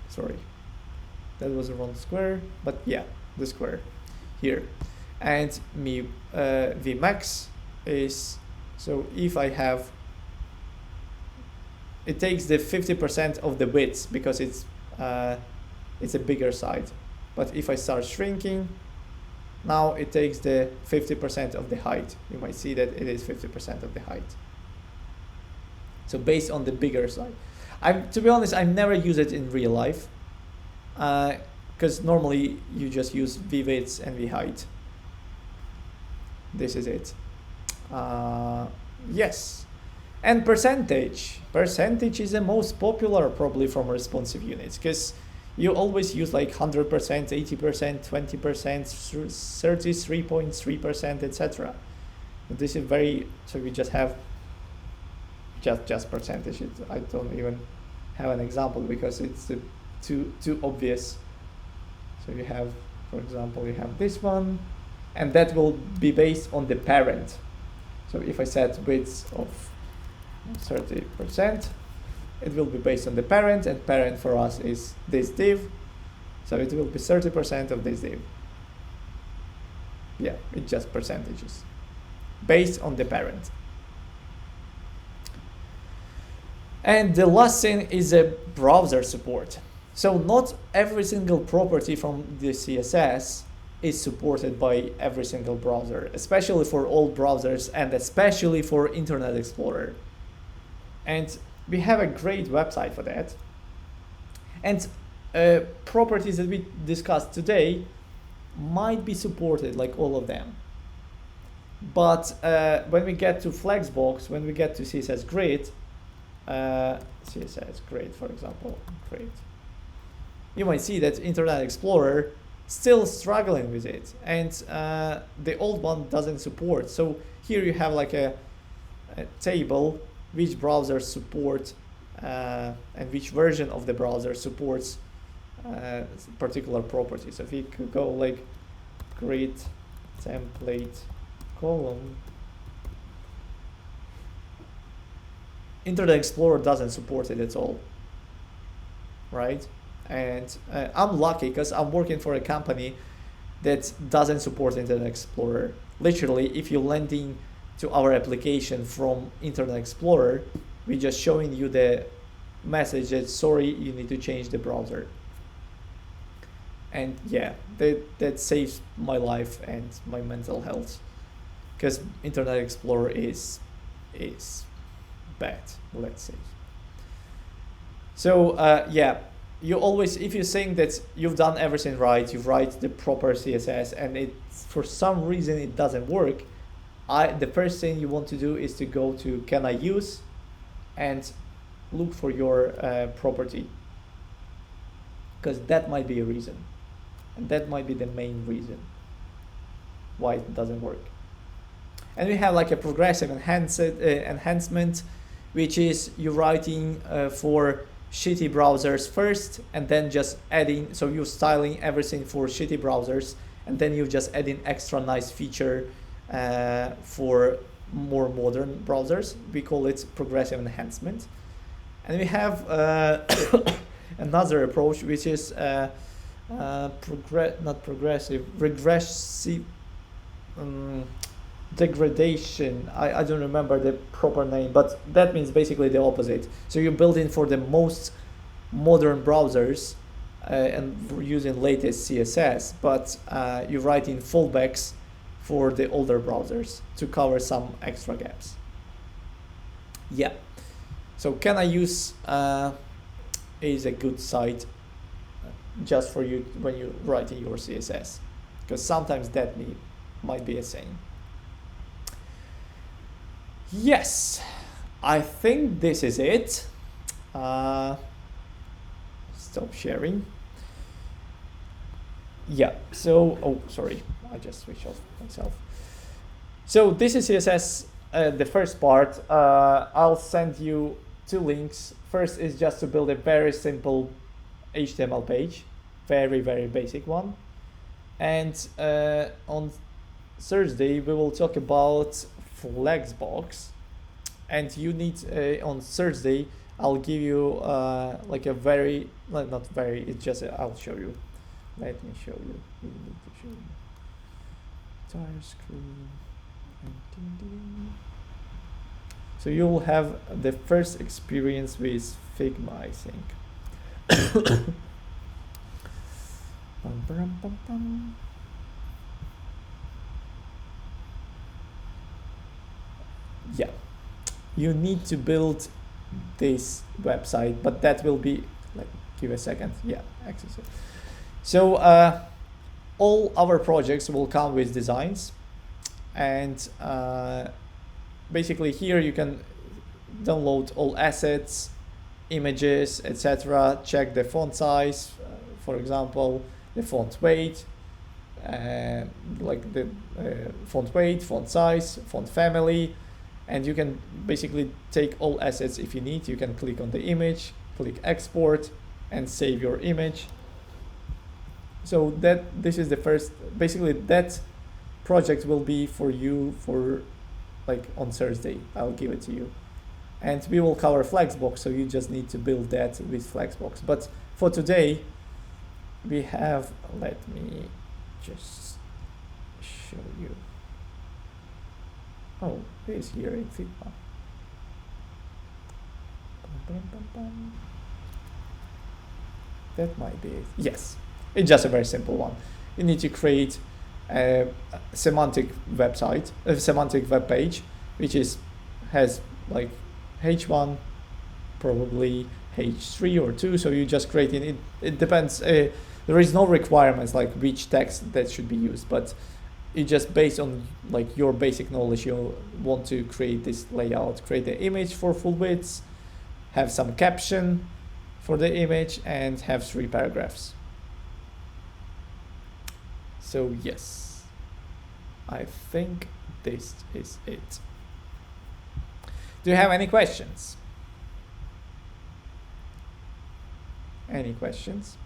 Sorry, that was a wrong square, but yeah, the square here. And Vmax is, so if I have, it takes the 50% of the width, because it's a bigger side. But if I start shrinking, now it takes the 50% of the height. You might see that it is 50% of the height. So based on the bigger side. To be honest, I never use it in real life, because normally you just use V-width and V-height. This is it. Yes. And percentage. Percentage is the most popular probably from responsive units, because you always use like 100%, 80%, 20%, 33.3%, etc. This is very, so we just have just percentage. I don't even have an example because it's too obvious. So you have, for example, you have this one, and that will be based on the parent. So if I set width of 30%, it will be based on the parent, and parent for us is this div. So it will be 30% of this div. Yeah, it's just percentages based on the parent. And the last thing is a browser support. So not every single property from the CSS is supported by every single browser, especially for old browsers and especially for Internet Explorer. And we have a great website for that. And properties that we discussed today might be supported, like all of them. But when we get to Flexbox, when we get to CSS Grid, CSS Grid, for example, Grid, you might see that Internet Explorer still struggling with it, and the old one doesn't support. So here you have like a table which browsers support and which version of the browser supports particular properties. So if you could go like grid template column, Internet Explorer doesn't support it at all, right? And I'm lucky because I'm working for a company that doesn't support Internet Explorer. Literally, if you're landing to our application from Internet Explorer, we're just showing you the message that sorry, you need to change the browser. And yeah, that saves my life and my mental health, because Internet Explorer is bad, let's say. So yeah, you always, if you're saying that you've done everything right, you write the proper CSS, and it for some reason it doesn't work, the first thing you want to do is to go to can I use and look for your property, because that might be a reason, and that might be the main reason why it doesn't work. And we have like a progressive enhancement, which is you writing for shitty browsers first, and then just adding, so you're styling everything for shitty browsers, and then you just adding extra nice feature for more modern browsers. We call it progressive enhancement. And we have another approach, which is regressive degradation. I don't remember the proper name, but that means basically the opposite. So you're building for the most modern browsers and using latest CSS, but you're writing fallbacks for the older browsers to cover some extra gaps. Yeah, so Can I Use is a good site just for you when you're writing your CSS, because sometimes that might be a thing. Yes, I think this is it. Stop sharing. Yeah, so, oh, sorry, I just switched off myself. So this is CSS, the first part. I'll send you 2 links. First is just to build a very simple HTML page, very, very basic one. And on Thursday, we will talk about Flexbox. And you need, on Thursday, I'll give you like a very, not very, it's just, I'll show you. Let me show you. You need to show you. Entire screen. So you'll have the first experience with Figma, I think. Yeah, you need to build this website, but that will be, like, give a second. Yeah, access it. So all our projects will come with designs, and basically here you can download all assets, images, etc. Check the font size, for example, the font weight, like the font weight, font size, font family, and you can basically take all assets if you need. You can click on the image, click export, and save your image. So this is the first, basically that project will be for you for like on Thursday. I'll give it to you. And we will cover Flexbox, so you just need to build that with Flexbox. But for today, we have, let me just show you. Oh, it is here in Figma. That might be it. Yes, it's just a very simple one. You need to create a semantic website, a semantic web page, which has like H1, probably page 3 or 2, so you just create it. It depends. There is no requirements like which text that should be used, but it just based on like your basic knowledge, you want to create this layout, create the image for full width, have some caption for the image, and have 3 paragraphs. So yes, I think this is it. Do you have any questions? Any questions?